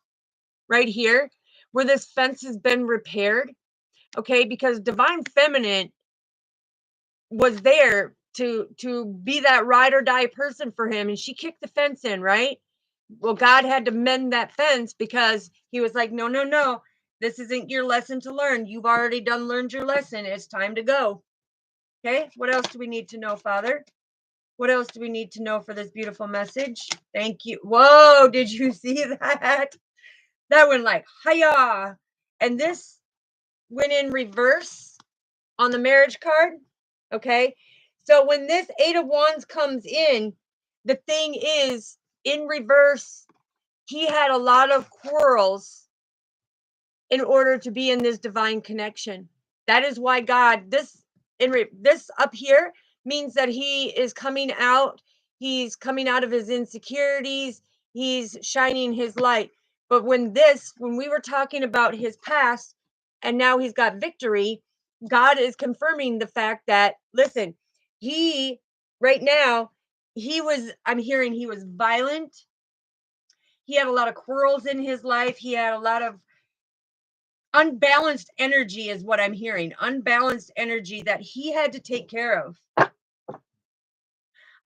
right here where this fence has been repaired, okay, because divine feminine was there to be that ride or die person for him, and she kicked the fence in, right? Well, God had to mend that fence because he was like, no, no, no, this isn't your lesson to learn. You've already learned your lesson. It's time to go. Okay, what else do we need to know, Father? What else do we need to know for this beautiful message? Thank you. Whoa, did you see that? That went like hiya. And this went in reverse on the marriage card. Okay. So when this Eight of Wands comes in, the thing is in reverse, he had a lot of quarrels in order to be in this divine connection. That is why God, this up here means that he is coming out. He's coming out of his insecurities. He's shining his light. But when we were talking about his past and now he's got victory, God is confirming the fact that, listen, he, right now, I'm hearing he was violent. He had a lot of quarrels in his life. He had a lot of unbalanced energy is what I'm hearing. Unbalanced energy that he had to take care of.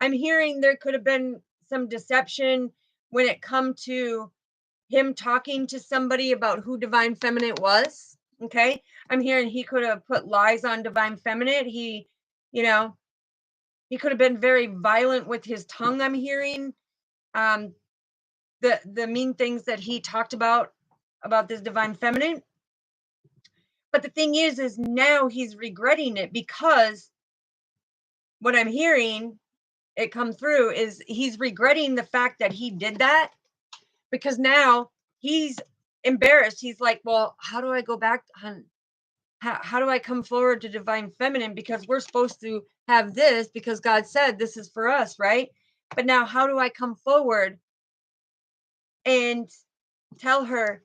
I'm hearing there could have been some deception when it come to him talking to somebody about who divine feminine was. Okay. I'm hearing he could have put lies on divine feminine. You know, he could have been very violent with his tongue. I'm hearing um the mean things that he talked about this divine feminine. But the thing is now he's regretting it because what I'm hearing it come through is he's regretting the fact that he did that because now he's embarrassed. He's like, well, how do I go back? How do I come forward to divine feminine? Because we're supposed to have this because God said this is for us, right? But now how do I come forward and tell her,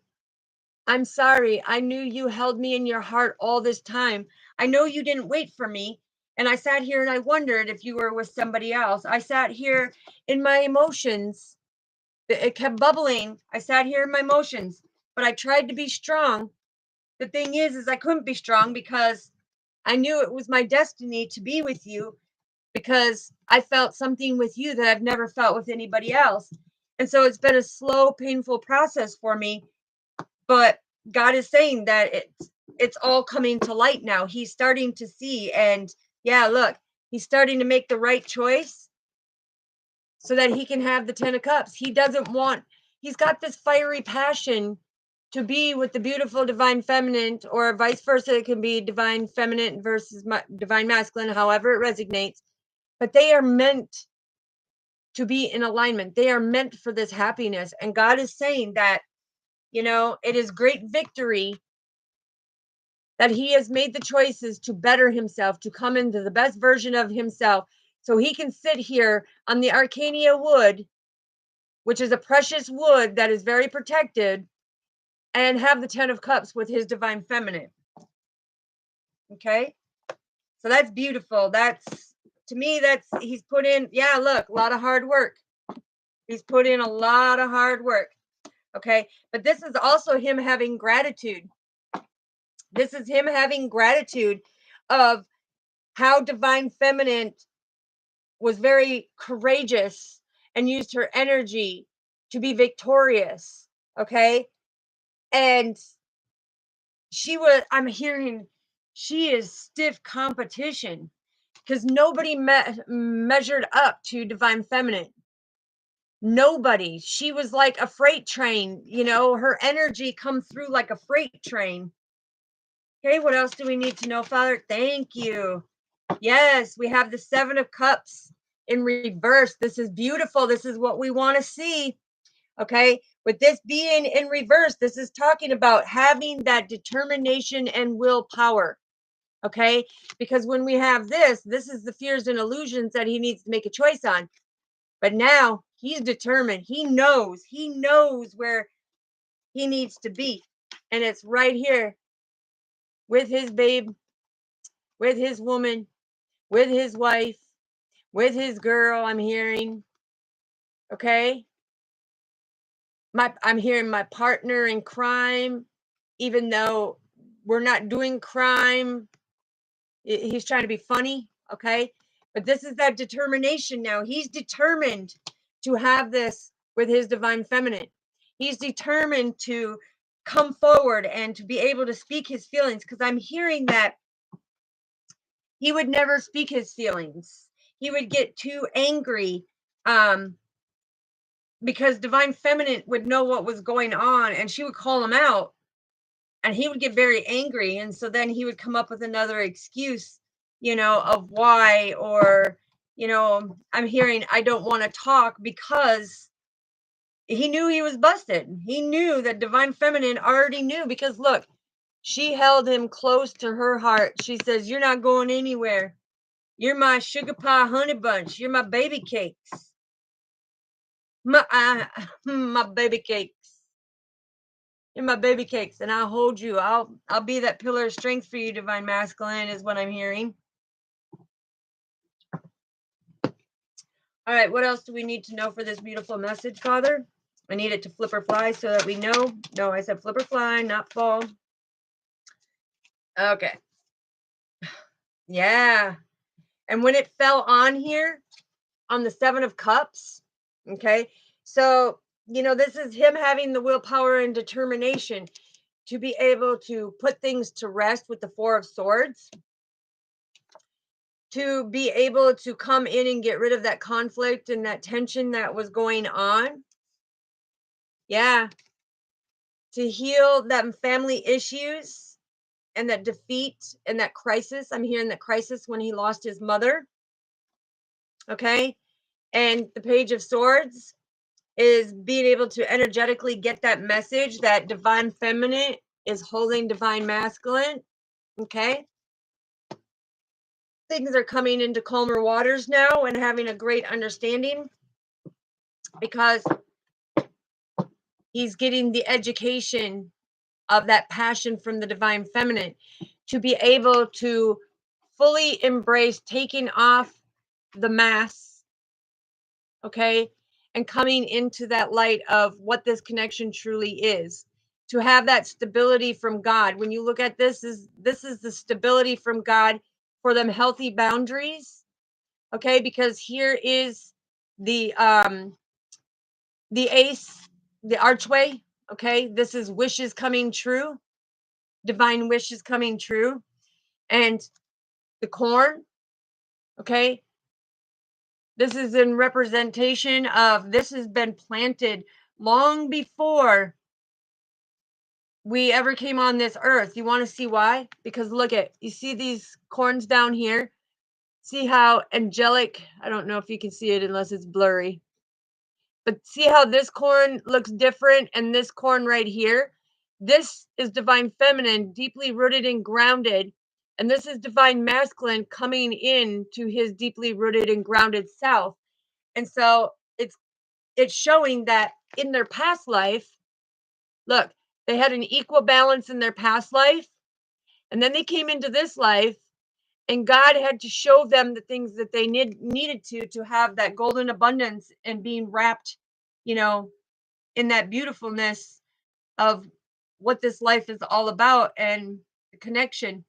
I'm sorry. I knew you held me in your heart all this time. I know you didn't wait for me. And I sat here and I wondered if you were with somebody else. I sat here in my emotions. It kept bubbling. I sat here in my emotions, but I tried to be strong. The thing is I couldn't be strong because I knew it was my destiny to be with you because I felt something with you that I've never felt with anybody else. And so it's been a slow, painful process for me, but God is saying that it's all coming to light now. He's starting to see, and yeah, look, he's starting to make the right choice so that he can have the 10 of cups. He's got this fiery passion to be with the beautiful divine feminine, or vice versa. It can be divine feminine versus divine masculine, however it resonates. But they are meant to be in alignment. They are meant for this happiness. And God is saying that, it is great victory that he has made the choices to better himself, to come into the best version of himself, so he can sit here on the Arcania wood, which is a precious wood that is very protected, and have the 10 of cups with his divine feminine. Okay. So that's beautiful. To me, he's put in, yeah, look, a lot of hard work. He's put in a lot of hard work. Okay. But this is also him having gratitude. This is him having gratitude of how divine feminine was very courageous and used her energy to be victorious. Okay. And I'm hearing she is stiff competition because nobody measured up to divine feminine. nobody. She was like a freight train, you know, her energy comes through like a freight train. Okay, what else do we need to know, Father? Thank you. Yes, we have the 7 of Cups in reverse. This is beautiful. This is what we want to see. Okay, with this being in reverse, this is talking about having that determination and willpower. Okay, because when we have this is the fears and illusions that he needs to make a choice on. But now he's determined. He knows where he needs to be. And it's right here with his babe, with his woman, with his wife, with his girl, I'm hearing. Okay? I'm hearing my partner in crime, even though we're not doing crime. He's trying to be funny, okay? But this is that determination now. He's determined to have this with his divine feminine. He's determined to come forward and to be able to speak his feelings, because I'm hearing that he would never speak his feelings. He would get too angry, because divine feminine would know what was going on and she would call him out, and he would get very angry, and so then he would come up with another excuse, you know, of why. Or, you know, I'm hearing, I don't want to talk, because he knew he was busted. He knew that divine feminine already knew, because look, she held him close to her heart. She says, you're not going anywhere. You're my sugar pie honey bunch. You're my baby cakes. My baby cakes. You're my baby cakes, and I'll hold you. I'll be that pillar of strength for you, divine masculine, is what I'm hearing. All right, what else do we need to know for this beautiful message, Father? I need it to flip or fly so that we know. No, I said flip or fly, not fall. Okay. Yeah. And when it fell on here, on the 7 of Cups, okay, so, you know, this is him having the willpower and determination to be able to put things to rest with the 4 of Swords, to be able to come in and get rid of that conflict and that tension that was going on. Yeah. To heal that family issues and that defeat and that crisis. I'm hearing that crisis when he lost his mother. Okay. And the Page of Swords is being able to energetically get that message that divine feminine is holding divine masculine. Okay. Things are coming into calmer waters now and having a great understanding, because he's getting the education of that passion from the divine feminine to be able to fully embrace taking off the mask, okay, and coming into that light of what this connection truly is, to have that stability from God. When you look at this is the stability from God for them healthy boundaries, okay, because here is the ace, the archway, okay, this is wishes coming true, divine wishes coming true. And the corn, okay, this is in representation of this has been planted long before we ever came on this earth. You want to see why? Because look at, you see these corns down here? See how angelic, I don't know if you can see it unless it's blurry, but see how this corn looks different and this corn right here? This is divine feminine, deeply rooted and grounded. And this is divine masculine coming in to his deeply rooted and grounded self. And so it's showing that in their past life, look, they had an equal balance in their past life. And then they came into this life, and God had to show them the things that they needed to have that golden abundance and being wrapped, you know, in that beautifulness of what this life is all about and the connection.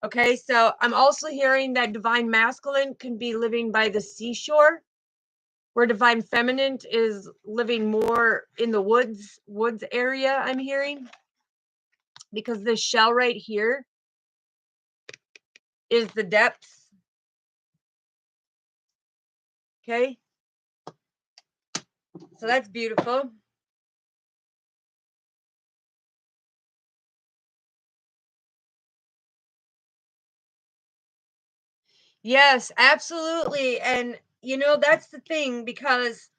Okay, so I'm also hearing that divine masculine can be living by the seashore, where divine feminine is living more in the woods area, I'm hearing, because this shell right here is the depths. Okay, So that's beautiful. Yes, absolutely. And that's the thing because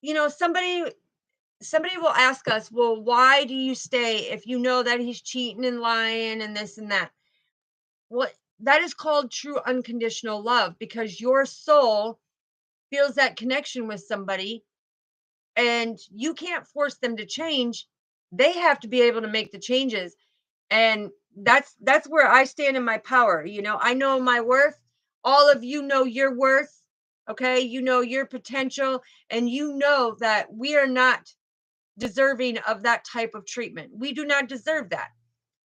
somebody will ask us, "Well, why do you stay if you know that he's cheating and lying and this and that?" What that is called true unconditional love because your soul feels that connection with somebody and you can't force them to change. They have to be able to make the changes. And that's where I stand in my power. I know my worth. All of you know your worth. Okay? You know your potential and you know that we are not deserving of that type of treatment. We do not deserve that.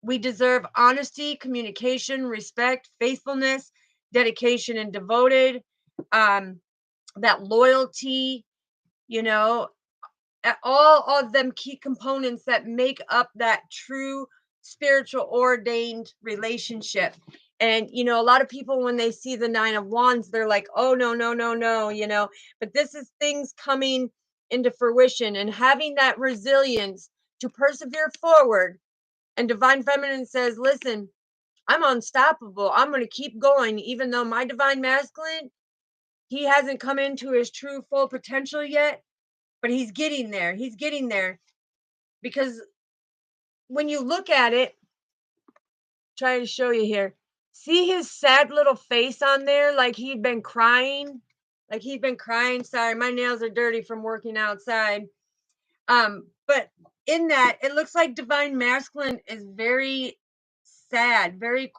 We deserve honesty, communication, respect, faithfulness, dedication, and devoted. Um, that loyalty, you know, all of them key components that make up that true spiritual ordained relationship. And a lot of people when they see the 9 of wands, they're like, oh no, no, no, no, but this is things coming into fruition and having that resilience to persevere forward. And divine feminine says, listen, I'm unstoppable. I'm going to keep going even though my divine masculine, he hasn't come into his true full potential yet, but he's getting there. He's getting there because when you look at it, trying to show you here, see his sad little face on there, like he'd been crying, Sorry, my nails are dirty from working outside. But in that, it looks like divine masculine is very sad, very,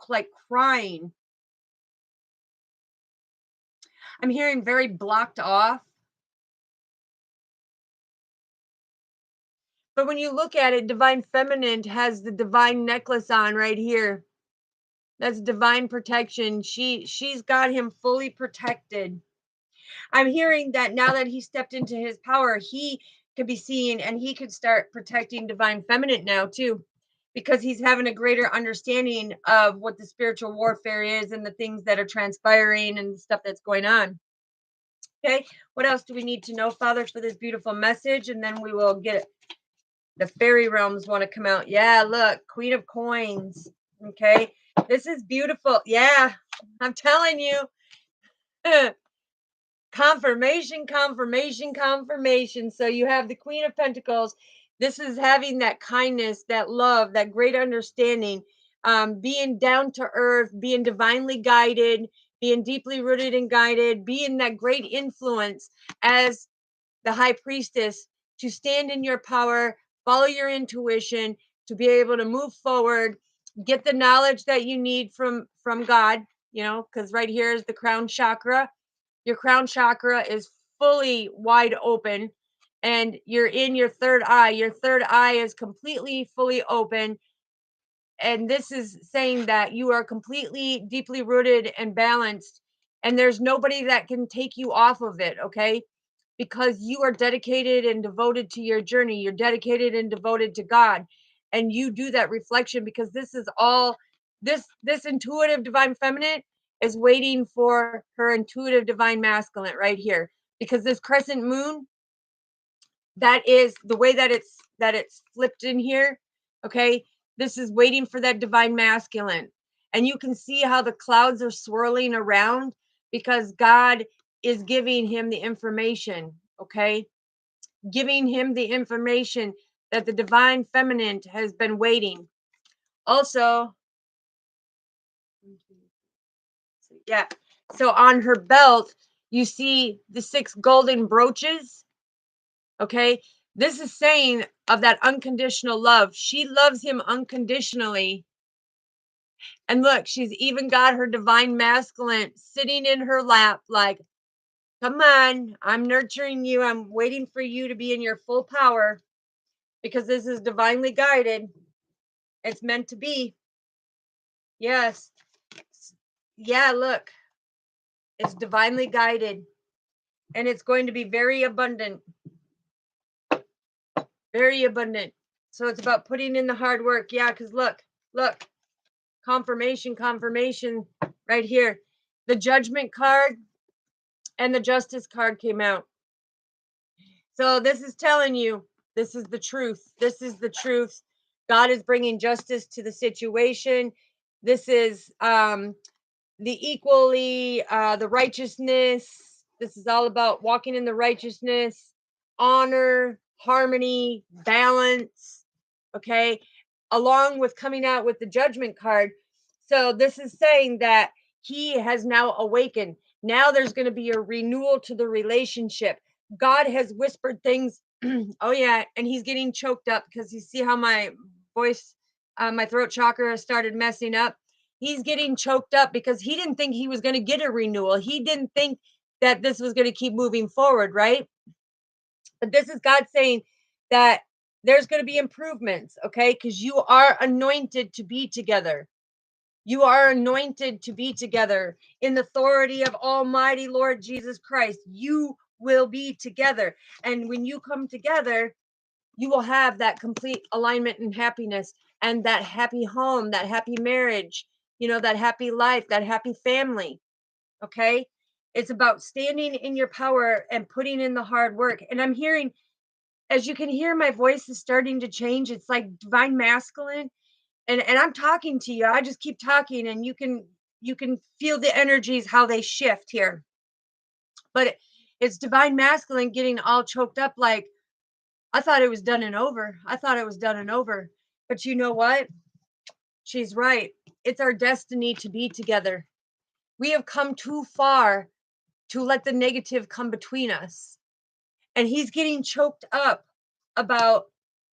like crying. I'm hearing very blocked off. But when you look at it, divine feminine has the divine necklace on right here. That's divine protection. She's got him fully protected. I'm hearing that now that he stepped into his power, he could be seen and he could start protecting divine feminine now too, because he's having a greater understanding of what the spiritual warfare is and the things that are transpiring and the stuff that's going on. Okay, what else do we need to know, Father, for this beautiful message? And then we will get it. The fairy realms want to come out. Yeah, look, Queen of Coins. Okay, this is beautiful. Yeah, I'm telling you. Confirmation, confirmation, confirmation. So you have the Queen of Pentacles. This is having that kindness, that love, that great understanding, being down to earth, being divinely guided, being deeply rooted and guided, being that great influence as the high priestess to stand in your power, follow your intuition, to be able to move forward, get the knowledge that you need from God, because right here is the crown chakra. Your crown chakra is fully wide open and you're in your third eye. Your third eye is completely fully open. And this is saying that you are completely deeply rooted and balanced. And there's nobody that can take you off of it. Okay. Because you are dedicated and devoted to your journey. You're dedicated and devoted to God. And you do that reflection because this is all this intuitive divine feminine is waiting for her intuitive divine masculine right here. Because this crescent moon, that is the way that it's flipped in here. Okay. This is waiting for that divine masculine. And you can see how the clouds are swirling around because God is giving him the information. Okay. Giving him the information that the divine feminine has been waiting. Also, yeah. So on her belt, you see the 6 golden brooches. Okay. This is saying of that unconditional love. She loves him unconditionally. And look, she's even got her divine masculine sitting in her lap, like, come on, I'm nurturing you. I'm waiting for you to be in your full power because this is divinely guided. It's meant to be. Yes. Yeah, look, it's divinely guided and it's going to be very abundant. Very abundant. So it's about putting in the hard work. Yeah, because look, confirmation, confirmation right here. The judgment card and the justice card came out. So this is telling you, this is the truth. This is the truth. God is bringing justice to the situation. This is the righteousness. This is all about walking in the righteousness, honor, harmony, balance. Okay, along with coming out with the judgment card. So this is saying that he has now awakened. Now there's going to be a renewal to the relationship. God has whispered things. Oh yeah, and he's getting choked up because you see how my voice, my throat chakra started messing up. He's getting choked up because he didn't think he was going to get a renewal. He didn't think that this was going to keep moving forward, right? But this is God saying that there's going to be improvements, okay? Because you are anointed to be together. You are anointed to be together in the authority of Almighty Lord Jesus Christ. You will be together. And when you come together, you will have that complete alignment and happiness and that happy home, that happy marriage, that happy life, that happy family. Okay. It's about standing in your power and putting in the hard work. And I'm hearing, as you can hear, my voice is starting to change. It's like divine masculine. And I'm talking to you. I just keep talking and you can feel the energies, how they shift here. But it's divine masculine getting all choked up like, I thought it was done and over. I thought it was done and over. But you know what? She's right. It's our destiny to be together. We have come too far to let the negative come between us. And he's getting choked up about,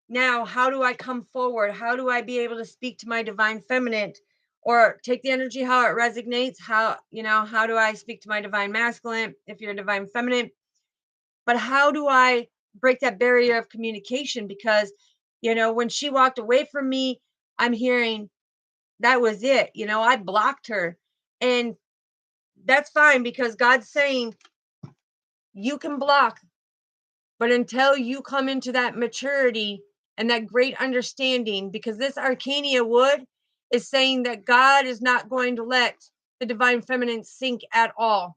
now, how do I come forward? How do I be able to speak to my divine feminine or take the energy how it resonates? How do I speak to my divine masculine if you're a divine feminine? But how do I break that barrier of communication? Because, when she walked away from me, I'm hearing that was it. I blocked her. And that's fine because God's saying you can block, but until you come into that maturity and that great understanding, because this Arcania wood is saying that God is not going to let the divine feminine sink at all.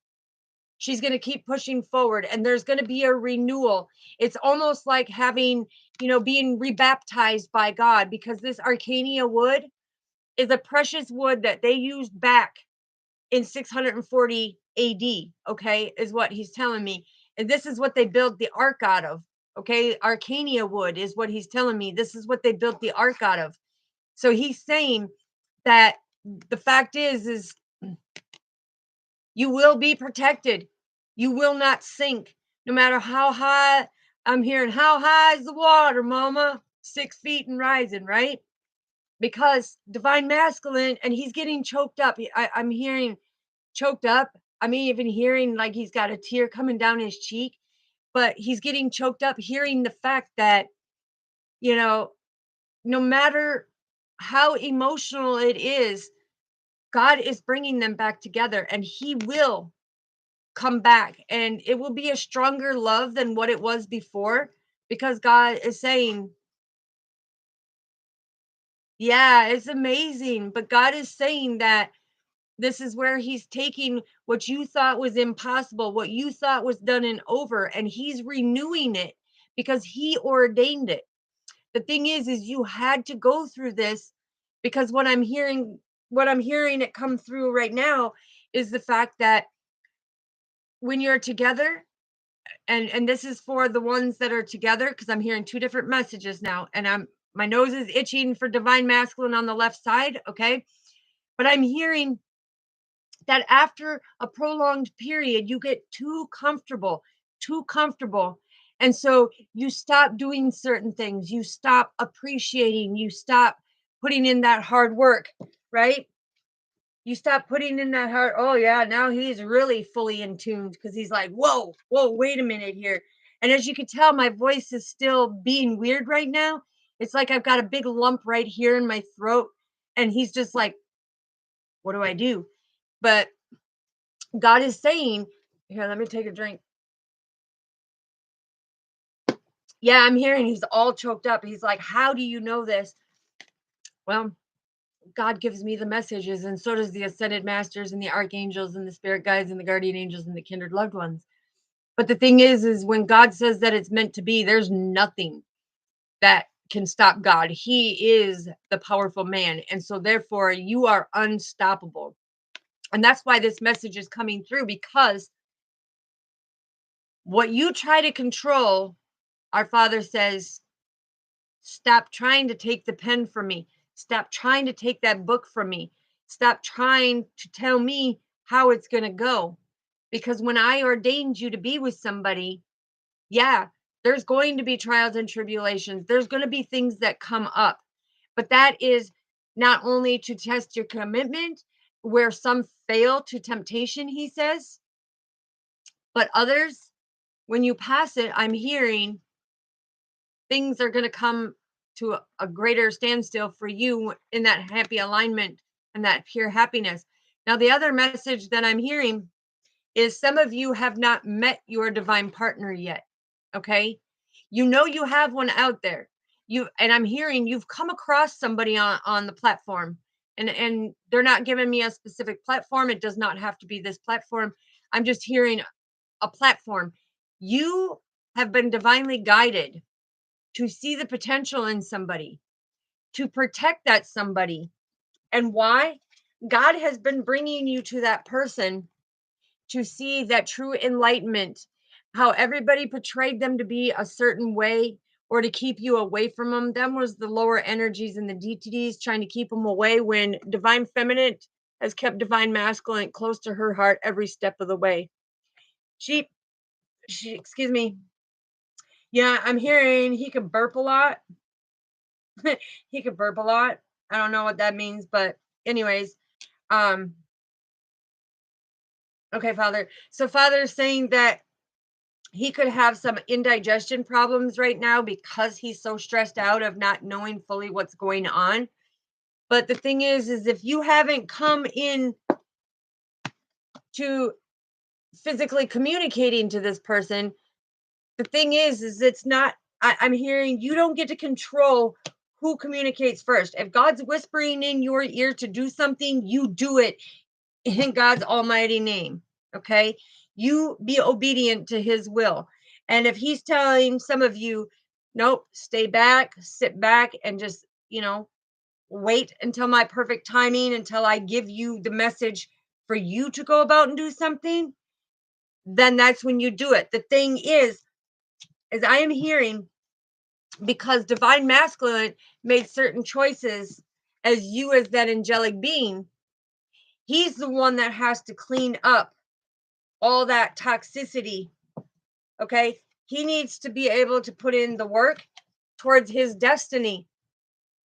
She's going to keep pushing forward and there's going to be a renewal. It's almost like having, being rebaptized by God, because this Arcania wood is a precious wood that they used back in 640 AD, okay, is what he's telling me. And this is what they built the ark out of, okay? Arcania wood is what he's telling me. This is what they built the ark out of. So he's saying that the fact is you will be protected. You will not sink, no matter how high. I'm hearing, how high is the water, mama? 6 feet and rising, right? Because divine masculine, and he's getting choked up. I'm hearing choked up. I'm even hearing like he's got a tear coming down his cheek, but he's getting choked up hearing the fact that, you know, no matter how emotional it is, God is bringing them back together and he will come back and it will be a stronger love than what it was before, because God is saying, yeah, it's amazing. But God is saying that this is where he's taking what you thought was impossible, what you thought was done and over, and he's renewing it because he ordained it. The thing is you had to go through this, because what I'm hearing it come through right now is the fact that when you're together, and this is for the ones that are together, because I'm hearing two different messages now, and my nose is itching for divine masculine on the left side, okay? But I'm hearing that after a prolonged period, you get too comfortable, too comfortable. And so you stop doing certain things, you stop appreciating, you stop putting in that hard work, right? You stop putting in that hard, oh yeah, now he's really fully in tune because he's like, whoa, whoa, wait a minute here. And as you can tell, my voice is still being weird right now. It's like I've got a big lump right here in my throat. And he's just like, what do I do? But God is saying, here, let me take a drink. Yeah, I'm hearing he's all choked up. He's like, how do you know this? Well, God gives me the messages, and so does the ascended masters and the archangels and the spirit guides and the guardian angels and the kindred loved ones. But the thing is when God says that it's meant to be, there's nothing that can stop God. He is the powerful man. And so therefore you are unstoppable. And that's why this message is coming through, because what you try to control, our Father says, stop trying to take the pen from me. Stop trying to take that book from me. Stop trying to tell me how it's going to go. Because when I ordained you to be with somebody, yeah, there's going to be trials and tribulations. There's going to be things that come up. But that is not only to test your commitment, where some fail to temptation, he says, but others, when you pass it, I'm hearing things are going to come to a greater standstill for you in that happy alignment and that pure happiness. Now, the other message that I'm hearing is some of you have not met your divine partner yet. Okay. You know, you have one out there. And I'm hearing you've come across somebody on the platform, and they're not giving me a specific platform. It does not have to be this platform. I'm just hearing a platform. You have been divinely guided to see the potential in somebody, to protect that somebody. And why? God has been bringing you to that person to see that true enlightenment, how everybody portrayed them to be a certain way or to keep you away from them. Them was the lower energies and the DTDs trying to keep them away, when divine feminine has kept divine masculine close to her heart every step of the way. She excuse me. Yeah, I'm hearing he could burp a lot. He could burp a lot. I don't know what that means, but anyways, um, okay, Father. So Father is saying that he could have some indigestion problems right now because he's so stressed out of not knowing fully what's going on. But the thing is if you haven't come in to physically communicating to this person, the thing is it's not, I'm hearing you don't get to control who communicates first. If God's whispering in your ear to do something, you do it in God's almighty name. Okay. You be obedient to his will. And if he's telling some of you, nope, stay back, sit back, and just, wait until my perfect timing, until I give you the message for you to go about and do something, then that's when you do it. The thing is I am hearing, because divine masculine made certain choices as you, as that angelic being, he's the one that has to clean up all that toxicity. Okay. He needs to be able to put in the work towards his destiny,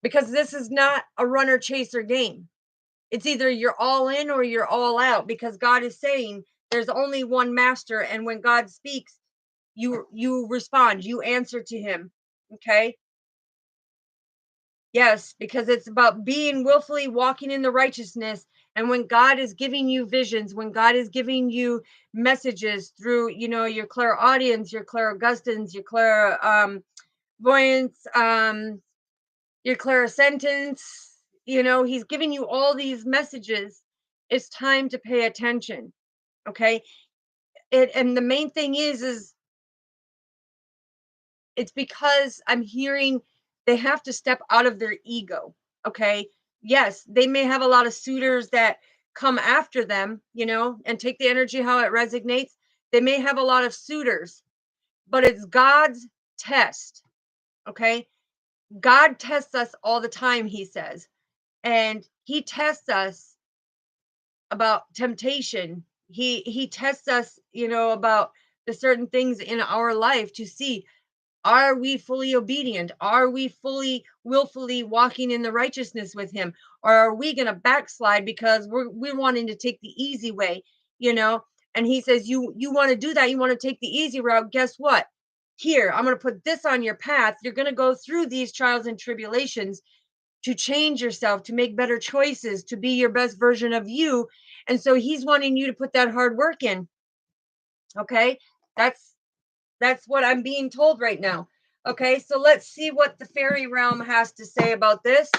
because this is not a runner chaser game. It's either you're all in or you're all out, because God is saying there's only one master. And when God speaks, you respond, you answer to him. Okay. Yes, because it's about being willfully walking in the righteousness. And when God is giving you visions, when God is giving you messages through, your clairaudience, your clairaugustance, your clairvoyance, your clairsentience, he's giving you all these messages. It's time to pay attention. Okay. And the main thing is it's because I'm hearing they have to step out of their ego. Okay. Yes, they may have a lot of suitors that come after them, and take the energy how it resonates. They may have a lot of suitors, but it's God's test. Okay. God tests us all the time, he says. And he tests us about temptation. He tests us, about the certain things in our life to see, are we fully obedient? Are we fully willfully walking in the righteousness with him? Or are we going to backslide because we're wanting to take the easy way, you know? And he says, you want to do that. You want to take the easy route. Guess what? Here, I'm going to put this on your path. You're going to go through these trials and tribulations to change yourself, to make better choices, to be your best version of you. And so he's wanting you to put that hard work in. Okay. That's what I'm being told right now. Okay, so let's see what the fairy realm has to say about this.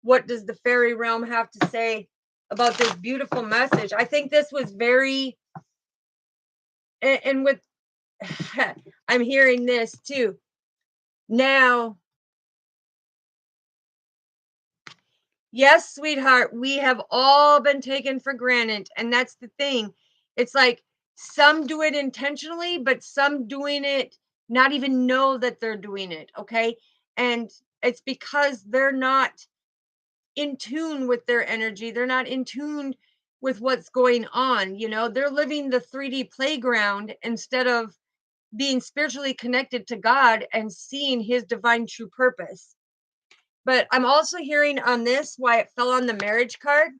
What does the fairy realm have to say about this beautiful message? I think this was very, and with I'm hearing this too. Now, yes, sweetheart, we have all been taken for granted. And that's the thing. It's like some do it intentionally, but some doing it not even know that they're doing it. Okay. And it's because they're not in tune with their energy. They're not in tune with what's going on. They're living the 3D playground instead of being spiritually connected to God and seeing his divine true purpose. But I'm also hearing on this why it fell on the marriage card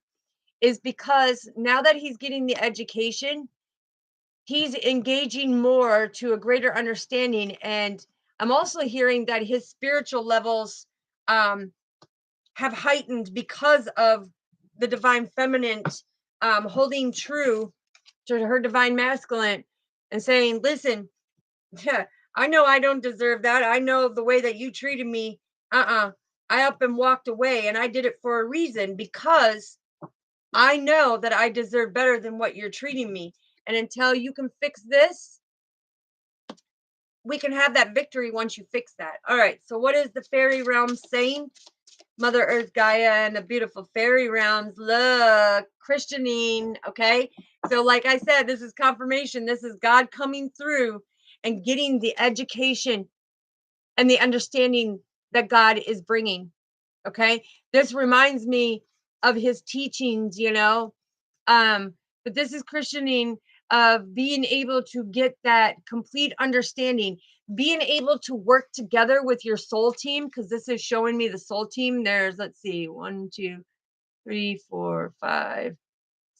is because now that he's getting the education, he's engaging more to a greater understanding. And I'm also hearing that his spiritual levels um, have heightened because of the divine feminine holding true to her divine masculine and saying, listen, yeah, I know I don't deserve that. I know the way that you treated me. I up and walked away, and I did it for a reason because I know that I deserve better than what you're treating me. And until you can fix this, we can have that victory once you fix that. All right. So, what is the fairy realm saying? Mother Earth, Gaia, and the beautiful fairy realms. Look, Christianine. Okay. So, like I said, this is confirmation. This is God coming through and getting the education and the understanding that God is bringing. Okay. This reminds me of his teachings. But this is Christianing of being able to get that complete understanding, being able to work together with your soul team, because this is showing me the soul team. There's, let's see, 1, 2, 3, 4, 5,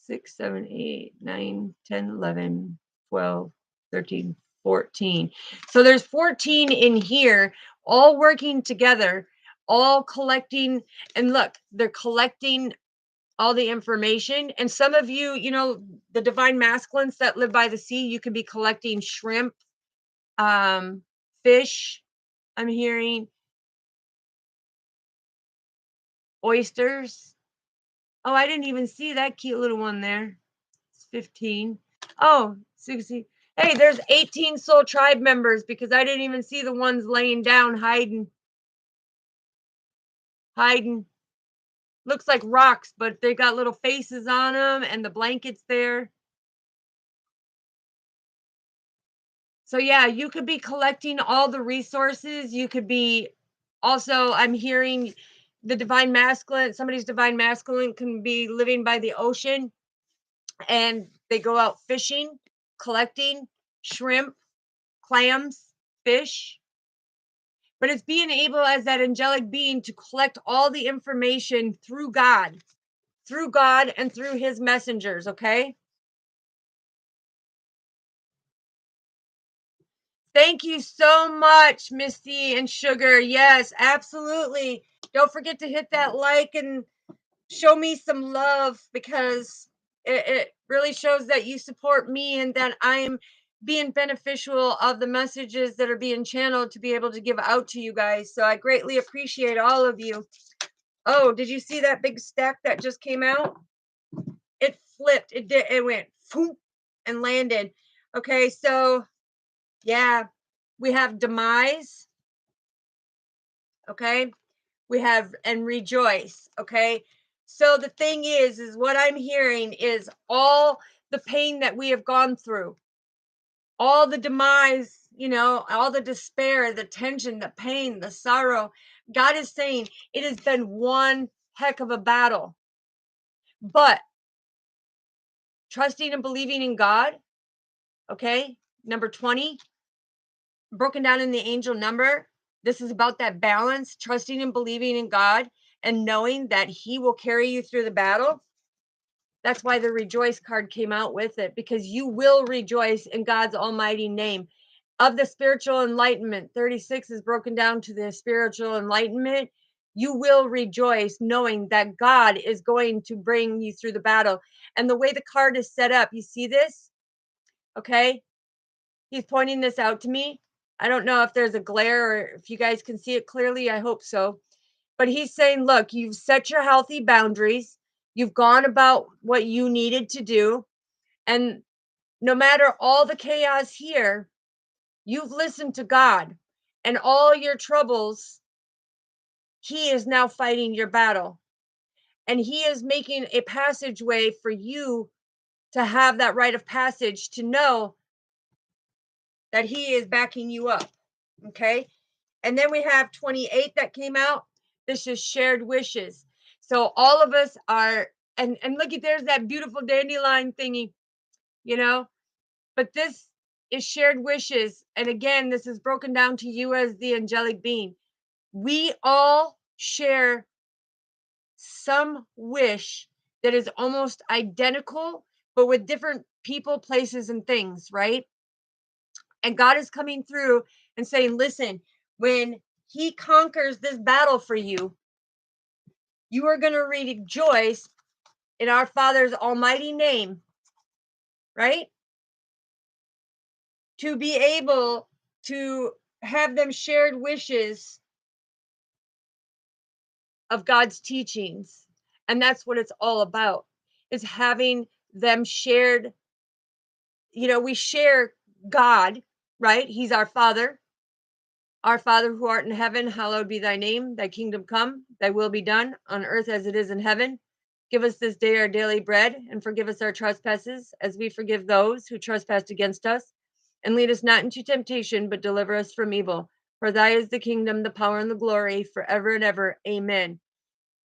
6, 7, 8, 9, 10, 11, 12, 13, 14. So there's 14 in here, all working together, all collecting. And look, they're collecting all the information. And some of you, the divine masculines that live by the sea, you could be collecting shrimp, fish. I'm hearing oysters. Oh, I didn't even see that cute little one there. It's 15. Oh, 60. Hey, there's 18 soul tribe members because I didn't even see the ones laying down hiding. Hiding. Looks like rocks, but they got little faces on them and the blankets there. So yeah, you could be collecting all the resources. You could be also, I'm hearing the divine masculine, somebody's divine masculine can be living by the ocean and they go out fishing, collecting shrimp, clams, fish. But it's being able as that angelic being to collect all the information through God and through his messengers, okay? Thank you so much, Misty and Sugar. Yes, absolutely. Don't forget to hit that like and show me some love because it really shows that you support me and that I'm being beneficial of the messages that are being channeled to be able to give out to you guys. So I greatly appreciate all of you. Oh, did you see that big stack that just came out? It flipped. It went phoom, and landed. Okay, so yeah, we have demise. Okay, we have and rejoice. Okay, so the thing is what I'm hearing is all the pain that we have gone through, all the demise, all the despair, the tension, the pain, the sorrow. God is saying it has been one heck of a battle, but trusting and believing in God. Okay, number 20, broken down in the angel number. This is about that balance, trusting and believing in God and knowing that he will carry you through the battle. That's why the rejoice card came out with it, because you will rejoice in God's almighty name. Of the spiritual enlightenment, 36 is broken down to the spiritual enlightenment. You will rejoice knowing that God is going to bring you through the battle. And the way the card is set up, you see this? Okay. He's pointing this out to me. I don't know if there's a glare or if you guys can see it clearly. I hope so. But he's saying, look, you've set your healthy boundaries. You've gone about what you needed to do. And no matter all the chaos here, You've listened to God, and all your troubles, He is now fighting your battle. And He is making a passageway for you to have that rite of passage, to know that He is backing you up. Okay. And then we have 28 that came out. This is shared wishes. So all of us are, and look at, there's that beautiful dandelion thingy, you know, but this is shared wishes. And again, this is broken down to you as the angelic being. We all share some wish that is almost identical, but with different people, places, and things, right? And God is coming through and saying, listen, when He conquers this battle for you, you are going to rejoice in our Father's almighty name, right? To be able to have them shared wishes of God's teachings. And that's what it's all about, is having them shared. We share God, right? He's our Father. Our Father who art in heaven, hallowed be thy name. Thy kingdom come, thy will be done on earth as it is in heaven. Give us this day our daily bread, and forgive us our trespasses as we forgive those who trespass against us. And lead us not into temptation, but deliver us from evil. For thy is the kingdom, the power, and the glory forever and ever. Amen.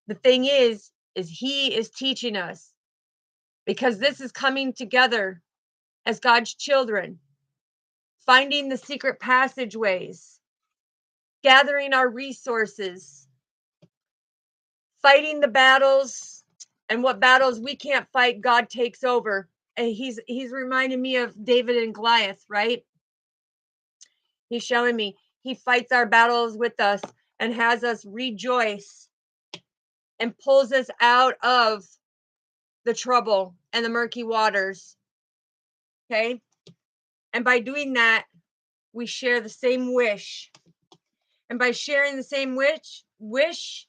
The thing is He is teaching us, because this is coming together as God's children, finding the secret passageways, gathering our resources, fighting the battles, and what battles we can't fight, God takes over. And he's reminding me of David and Goliath, right? He's showing me He fights our battles with us and has us rejoice and pulls us out of the trouble and the murky waters. Okay? And by doing that, we share the same wish. And by sharing the same wish,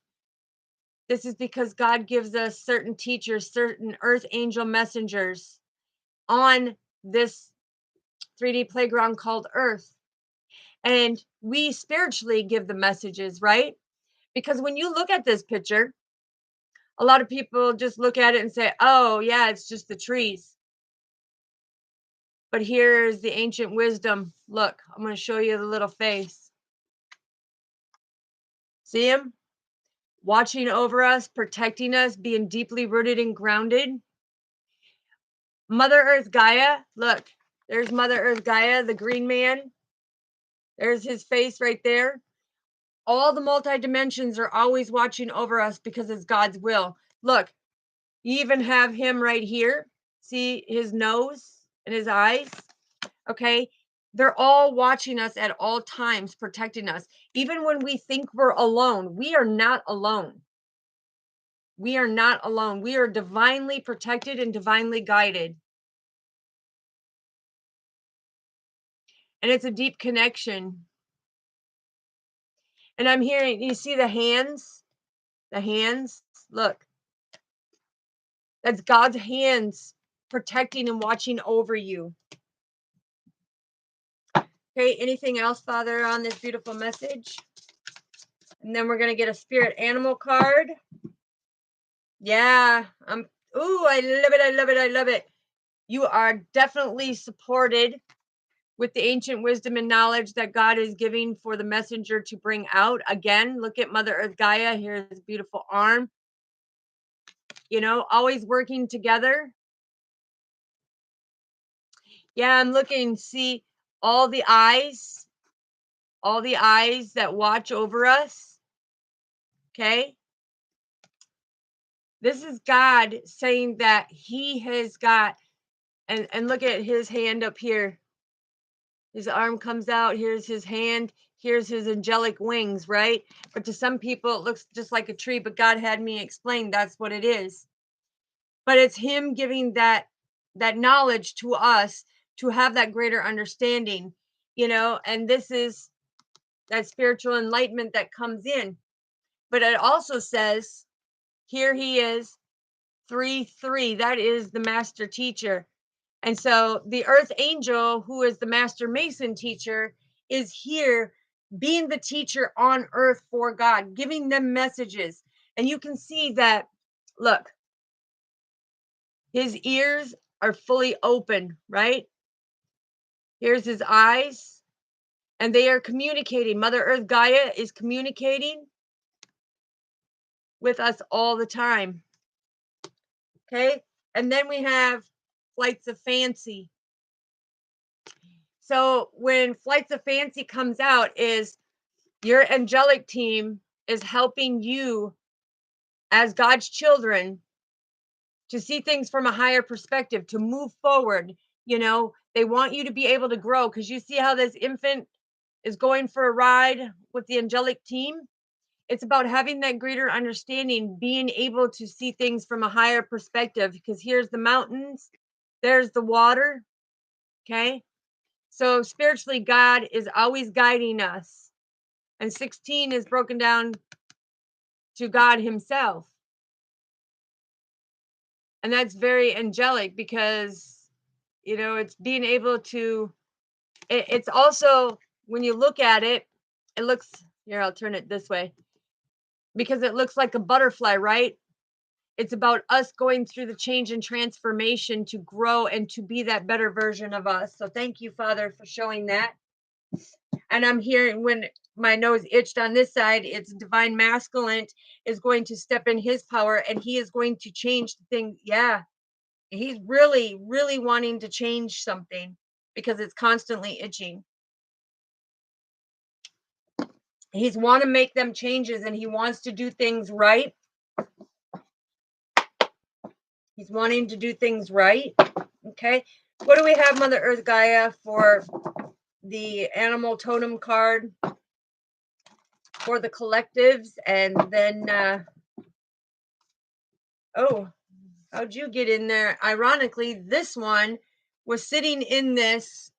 this is because God gives us certain teachers, certain earth angel messengers on this 3D playground called Earth. And we spiritually give the messages, right? Because when you look at this picture, a lot of people just look at it and say, oh, yeah, it's just the trees. But here's the ancient wisdom. Look, I'm going to show you the little face. See him? Watching over us, protecting us, being deeply rooted and grounded. Mother Earth Gaia, look, there's Mother Earth Gaia, the green man. There's his face right there. All the multi-dimensions are always watching over us because it's God's will. Look, you even have him right here. See his nose and his eyes? Okay. They're all watching us at all times, protecting us. Even when we think we're alone, we are not alone. We are not alone. We are divinely protected and divinely guided. And it's a deep connection. And I'm hearing, you see the hands? The hands? Look. That's God's hands protecting and watching over you. Okay, anything else, Father, on this beautiful message? And then we're going to get a spirit animal card. Yeah, ooh, I love it, I love it, I love it. You are definitely supported with the ancient wisdom and knowledge that God is giving for the messenger to bring out. Again, look at Mother Earth Gaia. Here's this beautiful arm. Always working together. Yeah, I'm looking, see all the eyes that watch over us. Okay. This is God saying that He has got, and look at his hand up here. His arm comes out. Here's his hand. Here's his angelic wings, right? But to some people, it looks just like a tree, but God had me explain that's what it is. But it's Him giving that knowledge to us to have that greater understanding, and this is that spiritual enlightenment that comes in. But it also says, here He is, 3-3. That is the master teacher. And so the earth angel, who is the master mason teacher, is here being the teacher on earth for God, giving them messages. And you can see that, look, his ears are fully open, right? Here's his eyes, and they are communicating. Mother Earth Gaia is communicating with us all the time. Okay. And then we have Flights of Fancy. So when Flights of Fancy comes out, is your angelic team is helping you as God's children to see things from a higher perspective, to move forward. You know, they want you to be able to grow, because you see how this infant is going for a ride with the angelic team. It's about having that greater understanding, being able to see things from a higher perspective, because here's the mountains, there's the water. Okay. So spiritually, God is always guiding us. And 16 is broken down to God Himself. And that's very angelic, because, you know, it's being able to, it's also, when you look at it, it looks, here, I'll turn it this way, because it looks like a butterfly, right? It's about us going through the change and transformation to grow and to be that better version of us. So thank you, Father, for showing that. And I'm hearing, when my nose itched on this side, it's divine masculine is going to step in his power, and he is going to change the thing. Yeah. He's really, really wanting to change something, because it's constantly itching. He's want to make them changes, and he wants to do things right. He's wanting to do things right. Okay. What do we have, Mother Earth Gaia, for the animal totem card for the collectives? And then, oh, how'd you get in there? Ironically, this one was sitting in this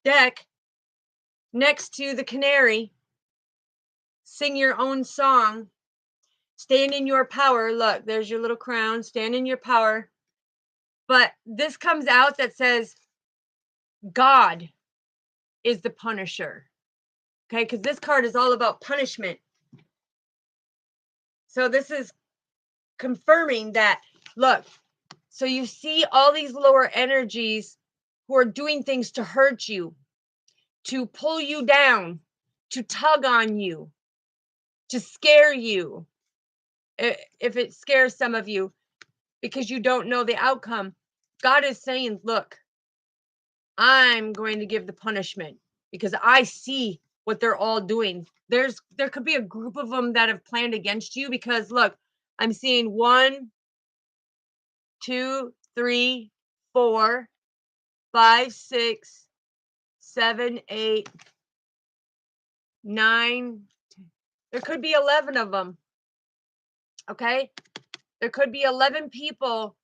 deck next to the canary. Sing your own song. Stand in your power. Look, there's your little crown. Stand in your power. But this comes out that says God is the punisher. Okay, because this card is all about punishment. So this is confirming that, look, so you see all these lower energies who are doing things to hurt you, to pull you down, to tug on you, to scare you. If it scares some of you, because you don't know the outcome, God is saying, look, I'm going to give the punishment, because I see what they're all doing. There could be a group of them that have planned against you, because look, I'm seeing 1, 2, 3, 4, 5, 6, 7, 8, 9. There could be 11 of them. Okay. There could be 11 people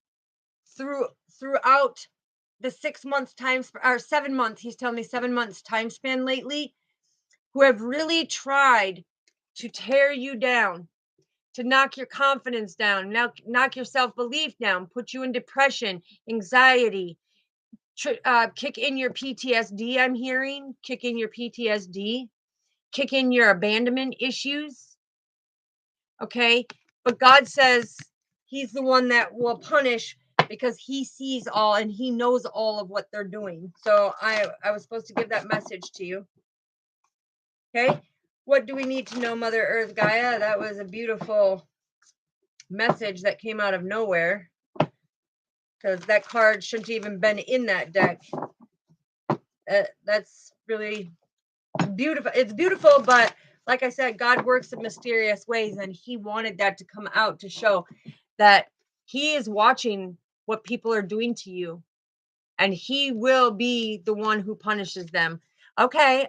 throughout the 6 months time, or 7 months. He's telling me 7 months time span lately, who have really tried to tear you down, to knock your confidence down, knock your self-belief down, put you in depression, anxiety, kick in your PTSD. I'm hearing kick in your PTSD, kick in your abandonment issues. Okay. But God says He's the one that will punish, because He sees all and He knows all of what they're doing. So I was supposed to give that message to you. Okay. What do we need to know, Mother Earth Gaia? That was a beautiful message that came out of nowhere, because that card shouldn't even been in that deck. That's really beautiful. It's beautiful, but like I said, God works in mysterious ways, and He wanted that to come out to show that He is watching what people are doing to you, and He will be the one who punishes them. Okay.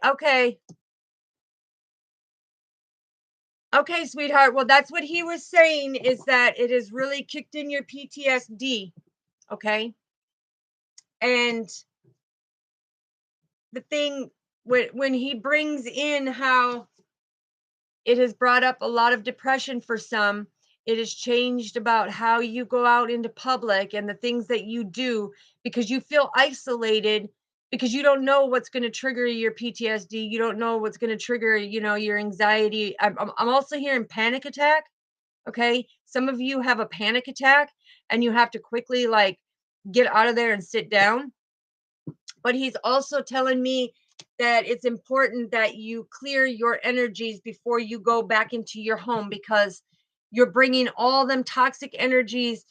Okay, sweetheart. Well, that's what he was saying, is that it has really kicked in your PTSD. Okay. And the thing, when he brings in how it has brought up a lot of depression for some, It has changed about how you go out into public and the things that you do because you feel isolated because you don't know what's going to trigger your PTSD. You don't know what's going to trigger, your anxiety. I'm also hearing panic attack. Okay. Some of you have a panic attack and you have to quickly like get out of there and sit down. But he's also telling me that it's important that you clear your energies before you go back into your home because you're bringing all them toxic energies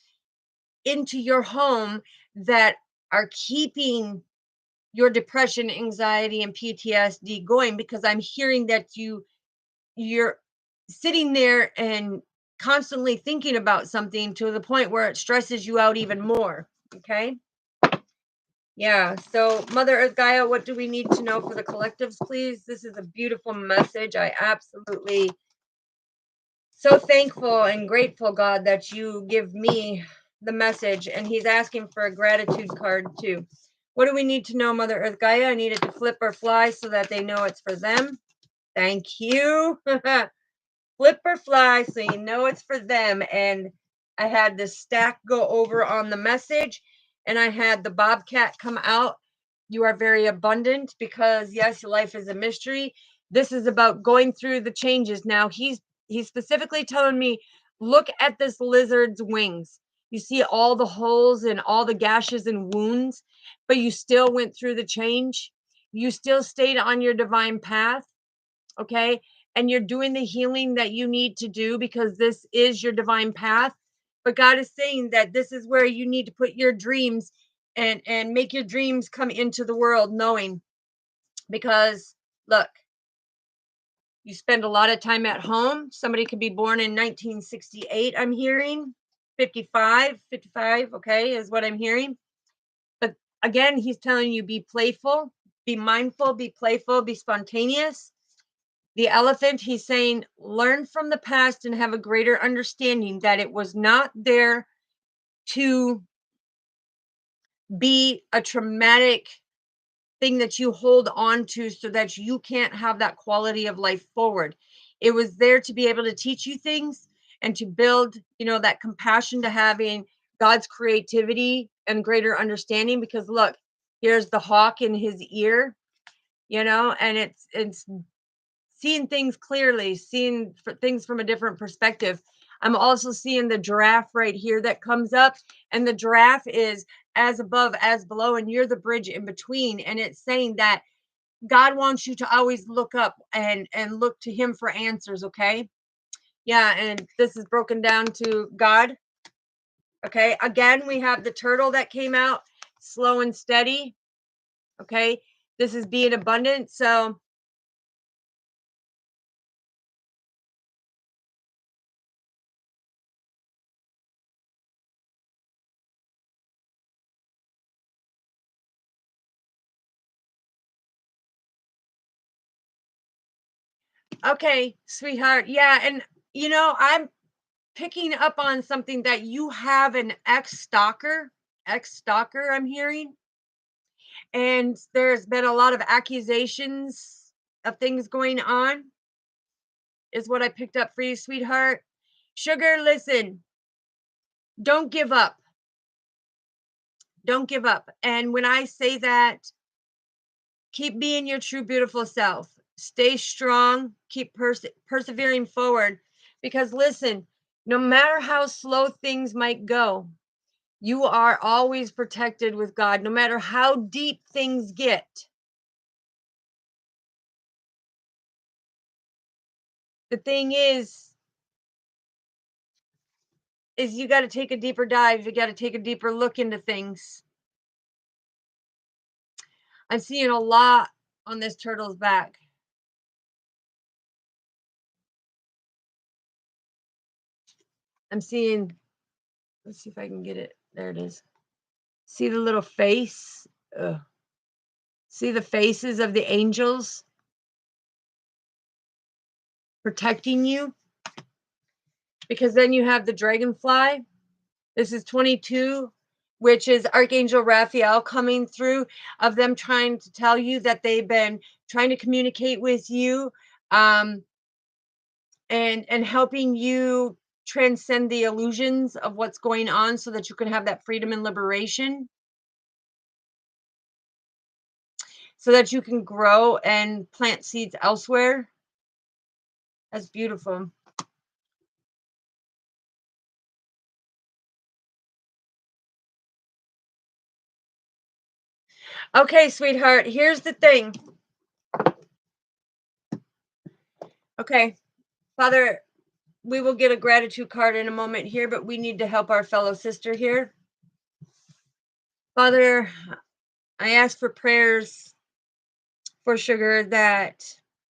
into your home that are keeping your depression, anxiety, and PTSD going because I'm hearing that you're sitting there and constantly thinking about something to the point where it stresses you out even more. Okay. Yeah. So, Mother Earth Gaia, what do we need to know for the collectives, please? This is a beautiful message. I absolutely so thankful and grateful, God, that you give me the message. And he's asking for a gratitude card too. What do we need to know, Mother Earth Gaia? I need it to flip or fly so that they know it's for them. Thank you. Flip or fly so you know it's for them. And I had the stack go over on the message, and I had the bobcat come out. You are very abundant because yes, your life is a mystery. This is about going through the changes. Now he's specifically telling me, look at this lizard's wings. You see all the holes and all the gashes and wounds, but you still went through the change. You still stayed on your divine path. Okay. And you're doing the healing that you need to do because this is your divine path. But God is saying that this is where you need to put your dreams and make your dreams come into the world, knowing because look, you spend a lot of time at home. Somebody could be born in 1968, I'm hearing 55, okay, is what I'm hearing. But again, he's telling you be playful, be mindful, be playful, be spontaneous. The elephant, he's saying, learn from the past and have a greater understanding that it was not there to be a traumatic thing that you hold on to so that you can't have that quality of life forward. It was there to be able to teach you things and to build, that compassion to having God's creativity and greater understanding. Because look, here's the hawk in his ear, and it's seeing things clearly, seeing things from a different perspective. I'm also seeing the giraffe right here that comes up, and the giraffe is as above, as below, and you're the bridge in between. And it's saying that God wants you to always look up and look to Him for answers. Okay, yeah, and this is broken down to God. Okay, again, we have the turtle that came out, slow and steady. Okay, this is being abundant. So okay, sweetheart. Yeah, and I'm picking up on something that you have an ex-stalker, I'm hearing. And there's been a lot of accusations of things going on, is what I picked up for you, sweetheart. Sugar, listen, don't give up. Don't give up. And when I say that, keep being your true, beautiful self. Stay strong. Keep persevering forward. Because listen, no matter how slow things might go, you are always protected with God, no matter how deep things get. The thing is you got to take a deeper dive. You got to take a deeper look into things. I'm seeing a lot on this turtle's back. I'm seeing, let's see if I can get it. There it is. See the little face? Ugh. See the faces of the angels protecting you? Because then you have the dragonfly. This is 22, which is Archangel Raphael coming through, of them trying to tell you that they've been trying to communicate with you, and helping you transcend the illusions of what's going on so that you can have that freedom and liberation, so that you can grow and plant seeds elsewhere. That's beautiful. Okay, sweetheart, here's the thing. Okay, Father, we will get a gratitude card in a moment here, but we need to help our fellow sister here. Father, I ask for prayers for Sugar, that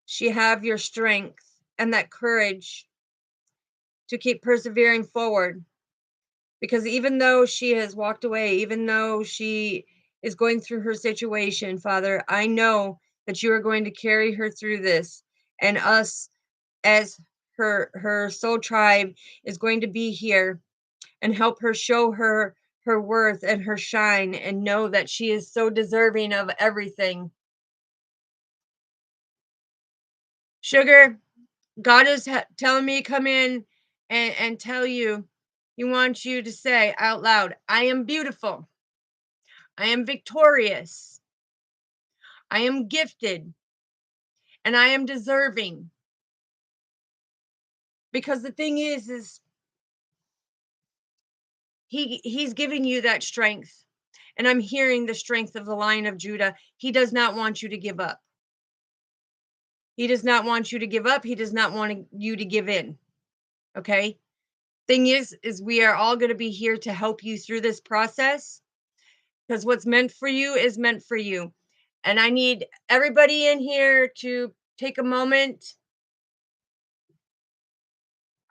she have your strength and that courage to keep persevering forward. Because even though she has walked away, even though she is going through her situation, Father, I know that you are going to carry her through this, and us as her soul tribe is going to be here and help her show her worth and her shine, and know that she is so deserving of everything. Sugar, God is telling me to come in and tell you, He wants you to say out loud, I am beautiful. I am victorious. I am gifted. And I am deserving. Because the thing is he's giving you that strength. And I'm hearing the strength of the Lion of Judah. He does not want you to give up. He does not want you to give up. He does not want you to give in. Okay? Thing is we are all going to be here to help you through this process, because what's meant for you is meant for you. And I need everybody in here to take a moment.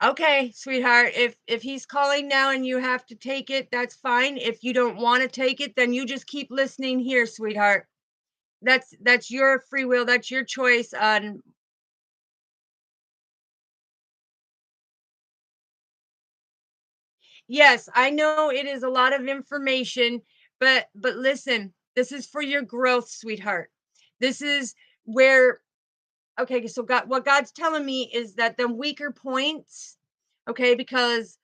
Okay, sweetheart, if he's calling now and you have to take it, that's fine. If you don't want to take it, then you just keep listening here, sweetheart. That's your free will, that's your choice on. Yes, I know it is a lot of information, but listen, this is for your growth, sweetheart. This is where, okay, so God, what God's telling me is that the weaker points, okay, because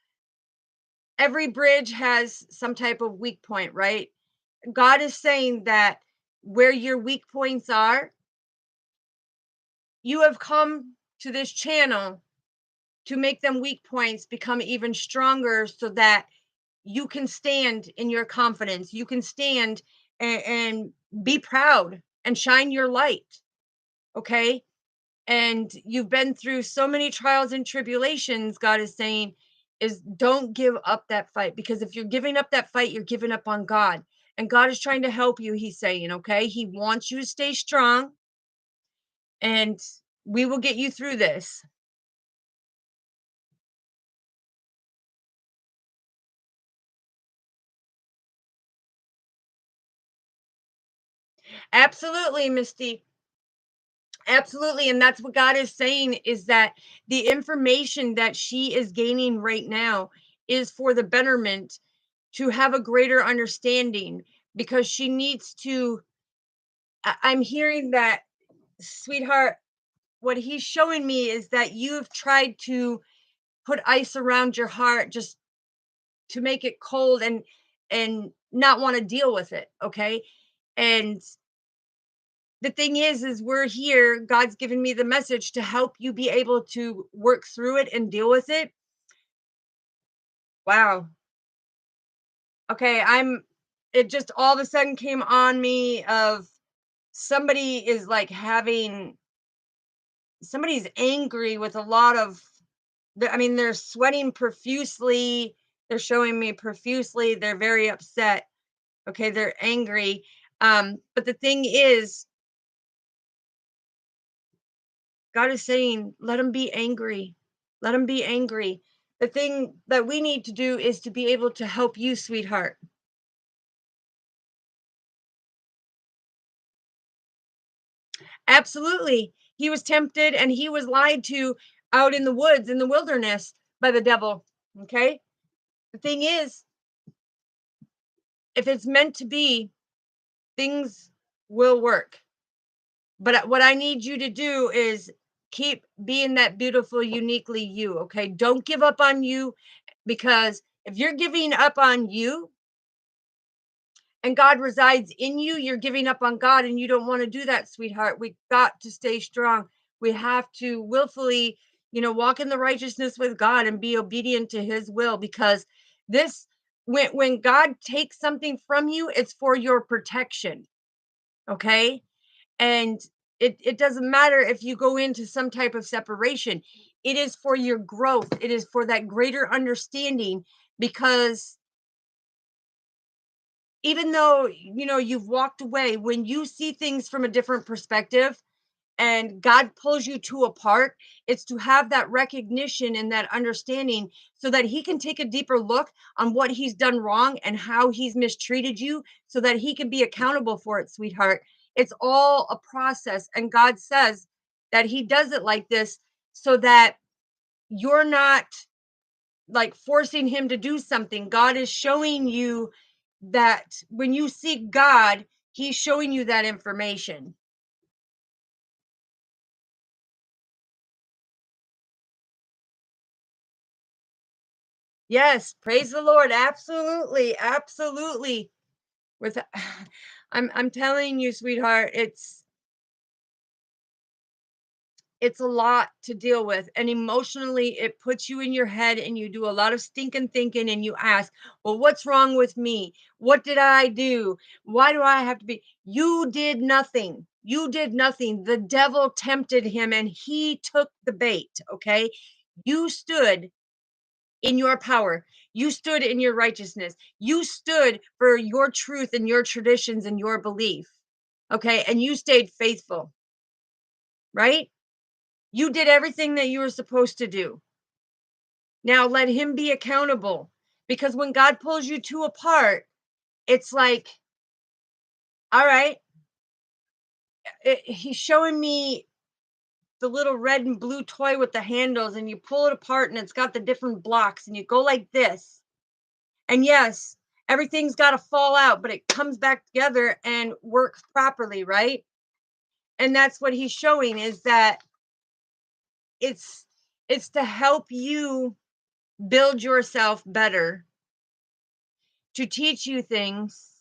every bridge has some type of weak point, right? God is saying that where your weak points are, you have come to this channel to make them weak points become even stronger, so that you can stand in your confidence. You can stand and be proud and shine your light. Okay. And you've been through so many trials and tribulations. God is saying, is don't give up that fight, because if you're giving up that fight, you're giving up on God. And God is trying to help you. He's saying, okay, He wants you to stay strong, and we will get you through this. Absolutely, Misty. Absolutely. And that's what God is saying, is that the information that she is gaining right now is for the betterment, to have a greater understanding, because she needs to. I'm hearing that, sweetheart, what He's showing me is that you've tried to put ice around your heart just to make it cold, and not want to deal with it. Okay. And the thing is we're here. God's given me the message to help you be able to work through it and deal with it. Wow. Okay, it just all of a sudden came on me of somebody is like having, somebody's angry with a lot of, I mean, they're sweating profusely. They're showing me profusely. They're very upset. Okay, they're angry. But the thing is, God is saying, let them be angry. Let them be angry. The thing that we need to do is to be able to help you, sweetheart. Absolutely. He was tempted and he was lied to out in the woods, in the wilderness, by the devil. Okay. The thing is, if it's meant to be, things will work. But what I need you to do is Keep being that beautiful, uniquely you, okay? Don't give up on you, because if you're giving up on you and God resides in you, you're giving up on God, and you don't want to do that, sweetheart. We got to stay strong. We have to willfully, walk in the righteousness with God and be obedient to his will, because this when God takes something from you, it's for your protection, okay? And it doesn't matter if you go into some type of separation. It is for your growth. It is for that greater understanding, because even though you've walked away, when you see things from a different perspective and God pulls you two apart, it's to have that recognition and that understanding, so that he can take a deeper look on what he's done wrong and how he's mistreated you, so that he can be accountable for it, sweetheart. It's all a process, and God says that he does it like this so that you're not like forcing him to do something. God is showing you that when you seek God, he's showing you that information. Yes, praise the Lord. Absolutely, absolutely. With I'm telling you, sweetheart, it's a lot to deal with, and emotionally it puts you in your head, and you do a lot of stinking thinking, and you ask, "Well, what's wrong with me? What did I do? Why do I have to be?" You did nothing. You did nothing. The devil tempted him and he took the bait, okay? You stood in your power. You stood in your righteousness. You stood for your truth and your traditions and your belief. Okay? And you stayed faithful, right? You did everything that you were supposed to do. Now let him be accountable, because when God pulls you two apart, it's like, all right, he's showing me the little red and blue toy with the handles, and you pull it apart and it's got the different blocks, and you go like this. And yes, everything's got to fall out, but it comes back together and works properly, right? And that's what he's showing, is that it's it's to help you build yourself better, to teach you things,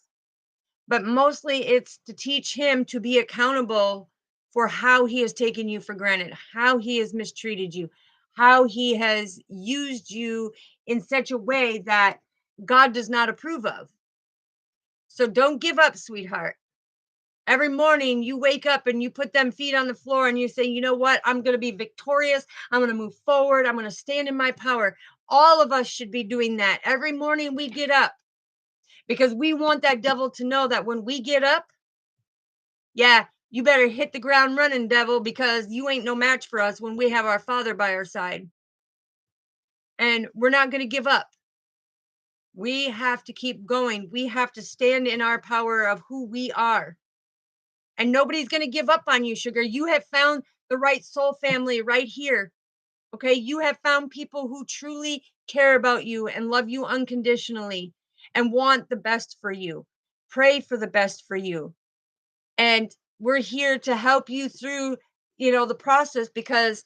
but mostly it's to teach him to be accountable for how he has taken you for granted, how he has mistreated you, how he has used you in such a way that God does not approve of. So don't give up, sweetheart. Every morning you wake up and you put them feet on the floor and you say, you know what? I'm going to be victorious. I'm going to move forward. I'm going to stand in my power. All of us should be doing that. Every morning we get up, because we want that devil to know that when we get up, yeah, you better hit the ground running, devil, because you ain't no match for us when we have our Father by our side. And we're not going to give up. We have to keep going. We have to stand in our power of who we are. And nobody's going to give up on you, sugar. You have found the right soul family right here. Okay. You have found people who truly care about you and love you unconditionally and want the best for you. Pray for the best for you. And we're here to help you through, the process, because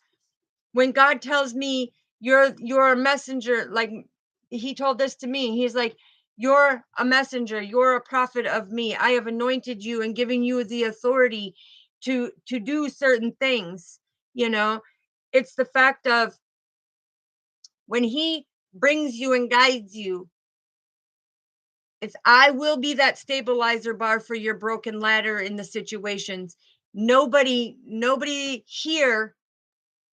when God tells me you're a messenger, like he told this to me, he's like, you're a messenger, you're a prophet of me. I have anointed you and given you the authority to do certain things, you know. It's the fact of when he brings you and guides you, it's I will be that stabilizer bar for your broken ladder in the situations. Nobody here.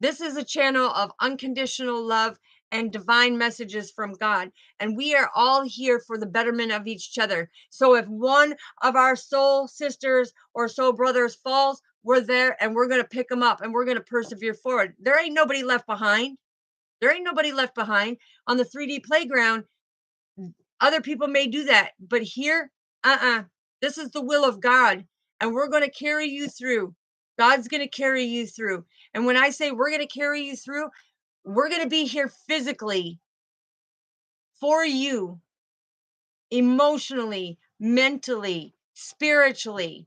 This is a channel of unconditional love and divine messages from God. And we are all here for the betterment of each other. So if one of our soul sisters or soul brothers falls, we're there and we're going to pick them up and we're going to persevere forward. There ain't nobody left behind. There ain't nobody left behind. On the 3D playground, other people may do that, but here, this is the will of God, and we're going to carry you through. God's going to carry you through. And when I say we're going to carry you through, we're going to be here physically for you, emotionally, mentally, spiritually.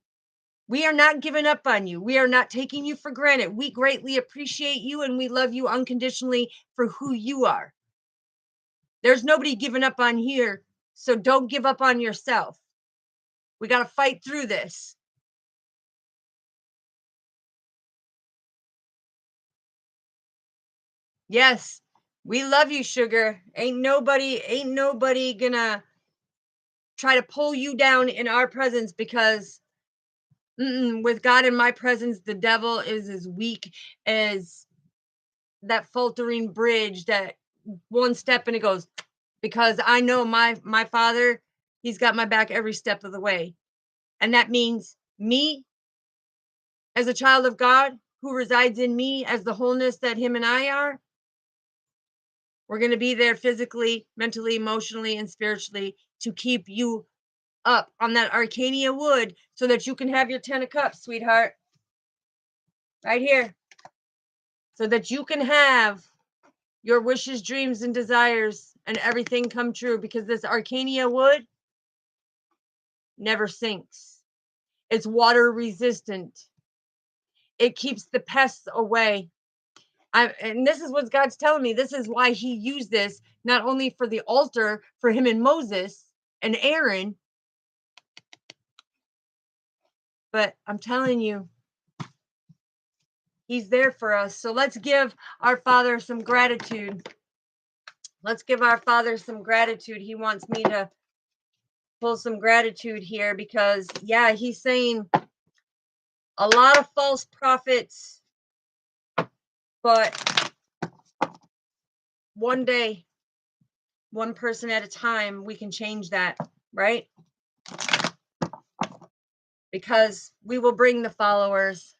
We are not giving up on you. We are not taking you for granted. We greatly appreciate you and we love you unconditionally for who you are. There's nobody giving up on here, so don't give up on yourself. We got to fight through this. Yes, we love you, sugar. Ain't nobody gonna try to pull you down in our presence because with God in my presence, the devil is as weak as that faltering bridge that one step and it goes, because I know my father, he's got my back every step of the way. And that means me as a child of God who resides in me as the wholeness that him and I are. We're going to be there physically, mentally, emotionally, and spiritually to keep you up on that Arcania wood so that you can have your 10 of cups, sweetheart. Right here. So that you can have your wishes, dreams, and desires and everything come true, because this Arcania wood never sinks. It's water resistant. It keeps the pests away. And this is what God's telling me. This is why he used this, not only for the altar for him and Moses and Aaron, but I'm telling you, he's there for us. So let's give our Father some gratitude. Let's give our Father some gratitude. He wants me to pull some gratitude here because, yeah, he's saying a lot of false prophets, but one day, one person at a time, we can change that, right? Because we will bring the followers.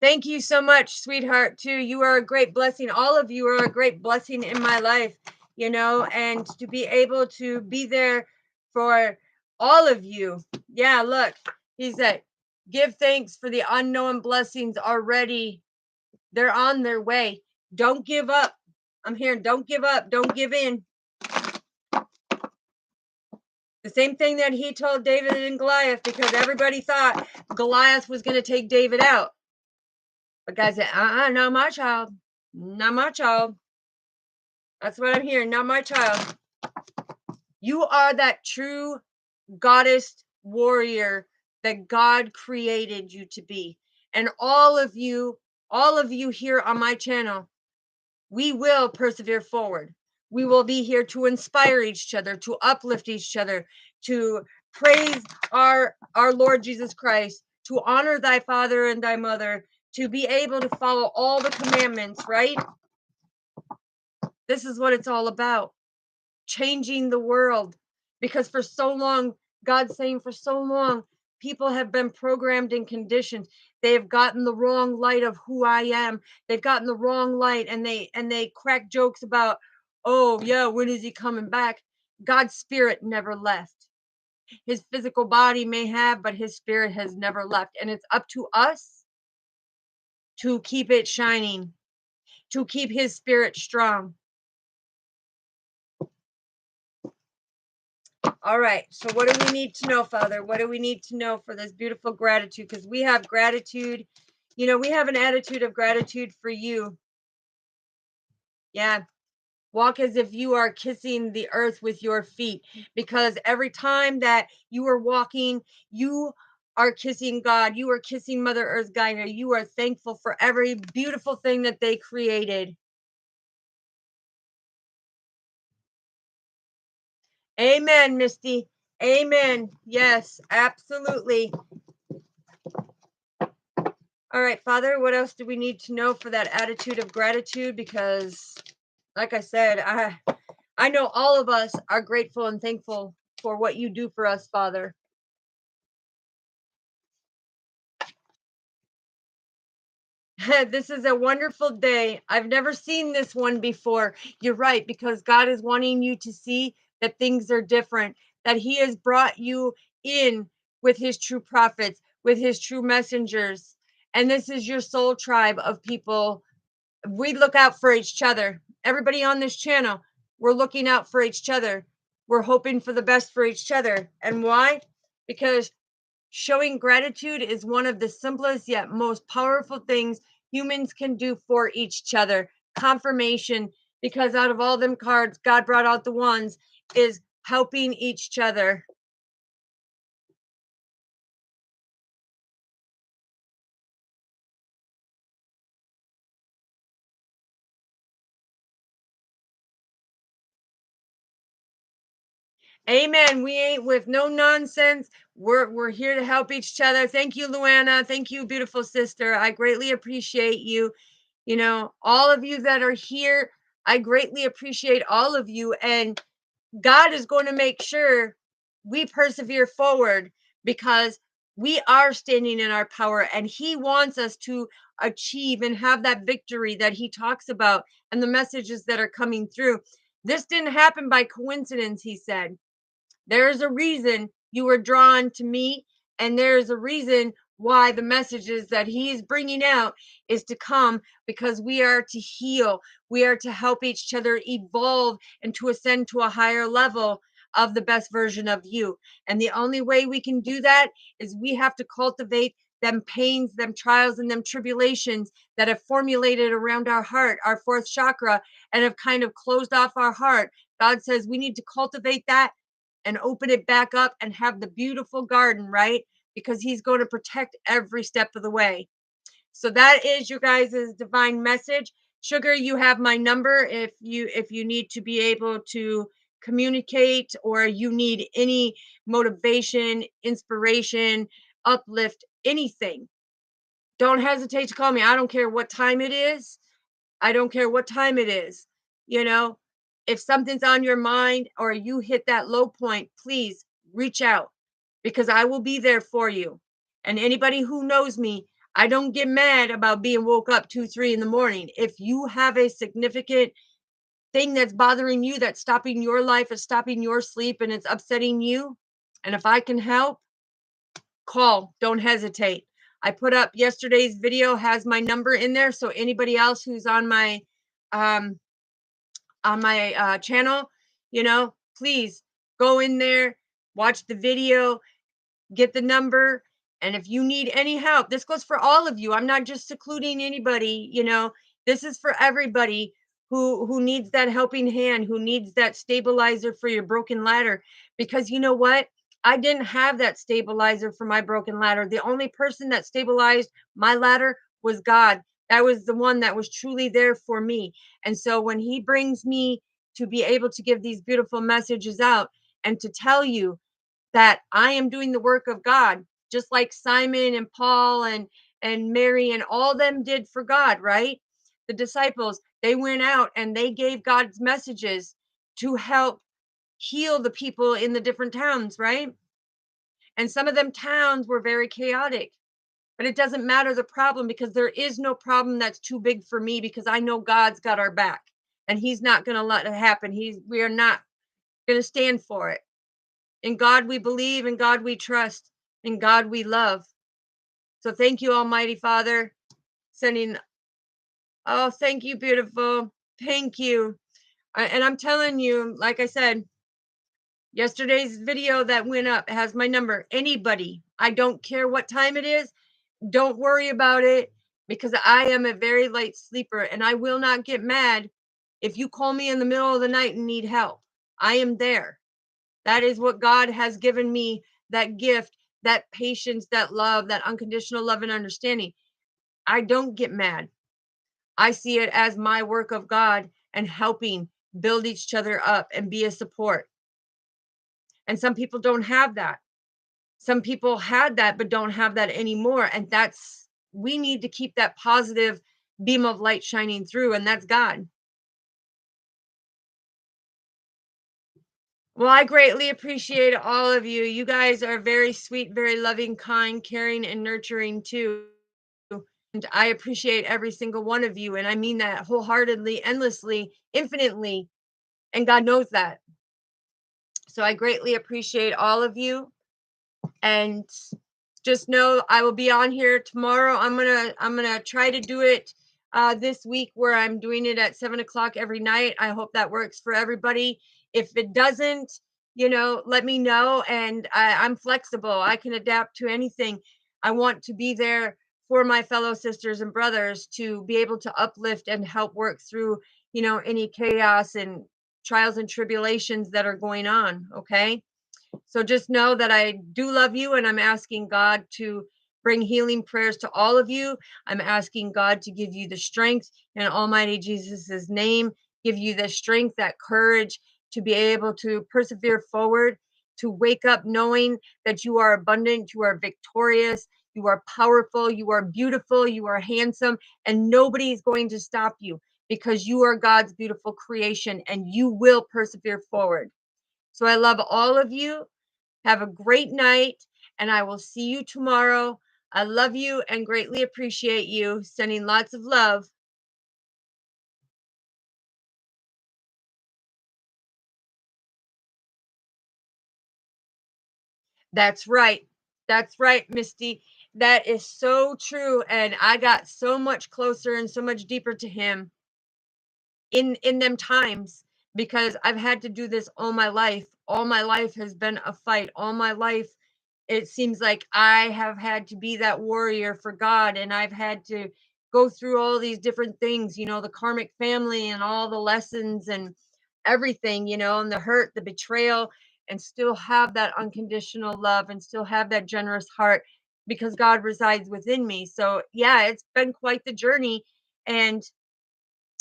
Thank you so much, sweetheart, too. You are a great blessing. All of you are a great blessing in my life, and to be able to be there for all of you. Yeah, look, he said, give thanks for the unknown blessings already. They're on their way. Don't give up. I'm here. Don't give up. Don't give in. The same thing that he told David and Goliath, because everybody thought Goliath was going to take David out. But God said, not my child. Not my child. That's what I'm hearing. Not my child. You are that true goddess warrior that God created you to be. And all of you here on my channel, we will persevere forward. We will be here to inspire each other, to uplift each other, to praise our Lord Jesus Christ, to honor thy father and thy mother, to be able to follow all the commandments, right? This is what it's all about. Changing the world. Because for so long, God's saying for so long, people have been programmed and conditioned. They have gotten the wrong light of who I am. They've gotten the wrong light, and they crack jokes about, oh yeah, when is he coming back? God's spirit never left. His physical body may have, but his spirit has never left. And it's up to us to keep it shining, to keep his spirit strong. All right. So what do we need to know, Father? What do we need to know for this beautiful gratitude? Because we have gratitude. We have an attitude of gratitude for you. Yeah. Walk as if you are kissing the earth with your feet. Because every time that you are walking, you are kissing God. You are kissing Mother Earth Gaia. You are thankful for every beautiful thing that they created. Amen, Misty. Amen. Yes, absolutely. All right, Father, what else do we need to know for that attitude of gratitude? Because, like I said, I know all of us are grateful and thankful for what you do for us, Father. This is a wonderful day. I've never seen this one before. You're right, because God is wanting you to see that things are different, that he has brought you in with his true prophets, with his true messengers. And this is your soul tribe of people. We look out for each other. Everybody on this channel, we're looking out for each other. we're hoping for the best for each other. And why? Because showing gratitude is one of the simplest yet most powerful things humans can do for each other. Confirmation, because out of all them cards, God brought out the ones, is helping each other. Amen. We ain't with no nonsense. We're here to help each other. Thank you, Luana. Thank you, beautiful sister. I greatly appreciate you. You know, all of you that are here, I greatly appreciate all of you. And God is going to make sure we persevere forward because we are standing in our power and He wants us to achieve and have that victory that He talks about and the messages that are coming through. This didn't happen by coincidence, He said. There's a reason you were drawn to me, and there's a reason why the messages that He's bringing out is to come, because we are to heal. We are to help each other evolve and to ascend to a higher level of the best version of you. And the only way we can do that is we have to cultivate them pains, them trials, and them tribulations that have formulated around our heart, our fourth chakra, and have kind of closed off our heart. God says we need to cultivate that and open it back up and have the beautiful garden, right? Because He's going to protect every step of the way. So that is your guys' divine message. Sugar, you have my number if you need to be able to communicate, or you need any motivation, inspiration, uplift, anything. Don't hesitate to call me. I don't care what time it is. I don't care what time it is. You know, if something's on your mind or you hit that low point, please reach out, because I will be there for you. And anybody who knows me, I don't get mad about being woke up 2, 3 in the morning. If you have a significant thing that's bothering you, that's stopping your life, is stopping your sleep, and it's upsetting you, and if I can help, call, don't hesitate. I put up yesterday's video, has my number in there, so anybody else who's um on my channel, you know, please go in there, watch the video, get the number. And if you need any help, this goes for all of you. I'm not just secluding anybody, you know. This is for everybody who needs that helping hand, who needs that stabilizer for your broken ladder. Because you know what? I didn't have that stabilizer for my broken ladder. The only person that stabilized my ladder was God. That was the one that was truly there for me. And so when He brings me to be able to give these beautiful messages out and to tell you that I am doing the work of God, just like Simon and Paul and Mary and all them did for God, right? The disciples, they went out and they gave God's messages to help heal the people in the different towns, right? And some of them towns were very chaotic, but it doesn't matter the problem, because there is no problem that's too big for me, because I know God's got our back and He's not going to let it happen. We are not going to stand for it. In God we believe, in God we trust, in God we love. So thank you, Almighty Father. Sending, oh, thank you, beautiful. Thank you. And I'm telling you, like I said, yesterday's video that went up has my number. Anybody, I don't care what time it is, don't worry about it, because I am a very light sleeper and I will not get mad if you call me in the middle of the night and need help. I am there. That is what God has given me, that gift, that patience, that love, that unconditional love and understanding. I don't get mad. I see it as my work of God and helping build each other up and be a support. And some people don't have that. Some people had that, but don't have that anymore. And we need to keep that positive beam of light shining through, and that's God. Well, I greatly appreciate all of you. You guys are very sweet, very loving, kind, caring, and nurturing too. And I appreciate every single one of you. And I mean that wholeheartedly, endlessly, infinitely. And God knows that. So I greatly appreciate all of you. And just know I will be on here tomorrow. I'm gonna try to do it this week, where I'm doing it at 7 o'clock every night. I hope that works for everybody. If it doesn't, let me know, and I'm flexible. I can adapt to anything. I want to be there for my fellow sisters and brothers to be able to uplift and help work through, any chaos and trials and tribulations that are going on. Okay. So just know that I do love you, and I'm asking God to bring healing prayers to all of you. I'm asking God to give you the strength in Almighty Jesus' name, give you the strength, that courage to be able to persevere forward, to wake up knowing that you are abundant, you are victorious, you are powerful, you are beautiful, you are handsome, and nobody is going to stop you because you are God's beautiful creation and you will persevere forward. So I love all of you. Have a great night, and I will see you tomorrow. I love you and greatly appreciate you. Sending lots of love. That's right. That's right, Misty. That is so true. And I got so much closer and so much deeper to him in them times, because I've had to do this all my life. All my life has been a fight. All my life it seems like I have had to be that warrior for God, and I've had to go through all these different things, the karmic family and all the lessons and everything, and the hurt, the betrayal, and still have that unconditional love and still have that generous heart because God resides within me. So, yeah, it's been quite the journey. And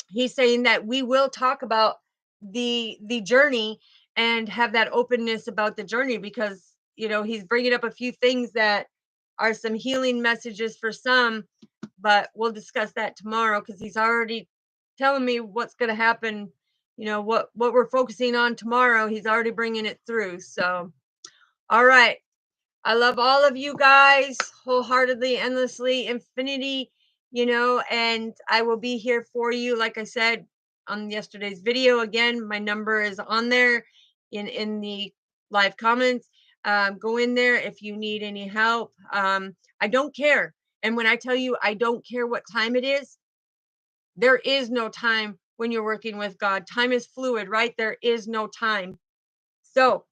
he's saying that we will talk about the journey and have that openness about the journey, because he's bringing up a few things that are some healing messages for some, but we'll discuss that tomorrow because he's already telling me what's going to happen, what we're focusing on tomorrow. He's already bringing it through. So all right, I love all of you guys wholeheartedly, endlessly, infinity, and I will be here for you. Like I said on yesterday's video, again, my number is on there in the live comments. Go in there if you need any help. I don't care. And when I tell you I don't care what time it is, there is no time when you're working with God. Time is fluid, right? There is no time. So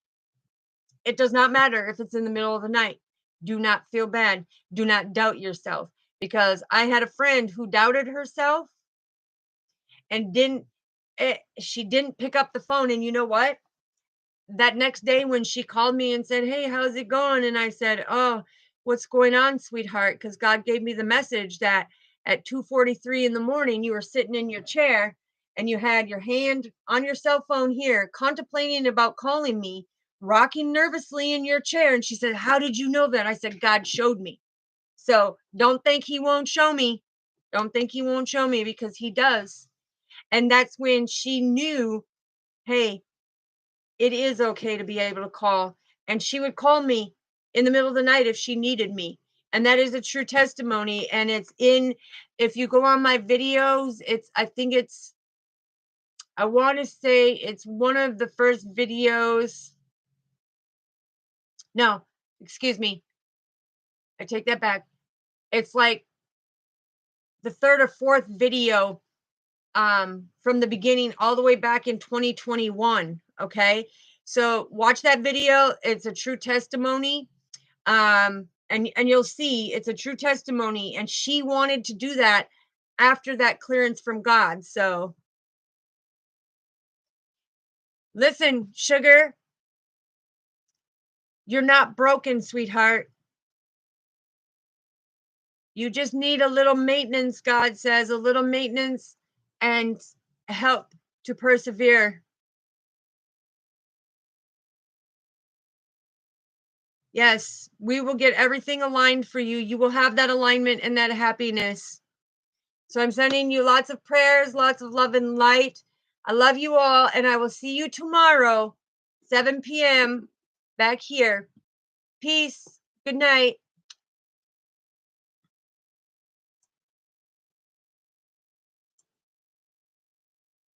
it does not matter if it's in the middle of the night. Do not feel bad. Do not doubt yourself, because I had a friend who doubted herself and she didn't pick up the phone. And you know what? That next day when she called me and said, "Hey, how's it going?" And I said, "Oh, what's going on, sweetheart?" Because God gave me the message that at 2:43 in the morning, you were sitting in your chair and you had your hand on your cell phone here, contemplating about calling me, rocking nervously in your chair. And she said, "How did you know that?" I said, "God showed me." So don't think he won't show me. Don't think he won't show me, because he does. And that's when she knew, hey, it is okay to be able to call. And she would call me in the middle of the night if she needed me. And that is a true testimony. And if you go on my videos, I want to say it's one of the first videos. No, excuse me. I take that back. It's like the third or fourth video from the beginning all the way back in 2021. Okay. So watch that video. It's a true testimony. And you'll see it's a true testimony. And she wanted to do that after that clearance from God. So listen, sugar, you're not broken, sweetheart. You just need a little maintenance, God says, a little maintenance and help to persevere. Yes, we will get everything aligned for you. You will have that alignment and that happiness. So I'm sending you lots of prayers, lots of love and light. I love you all, and I will see you tomorrow, 7 p.m. back here. Peace. Good night.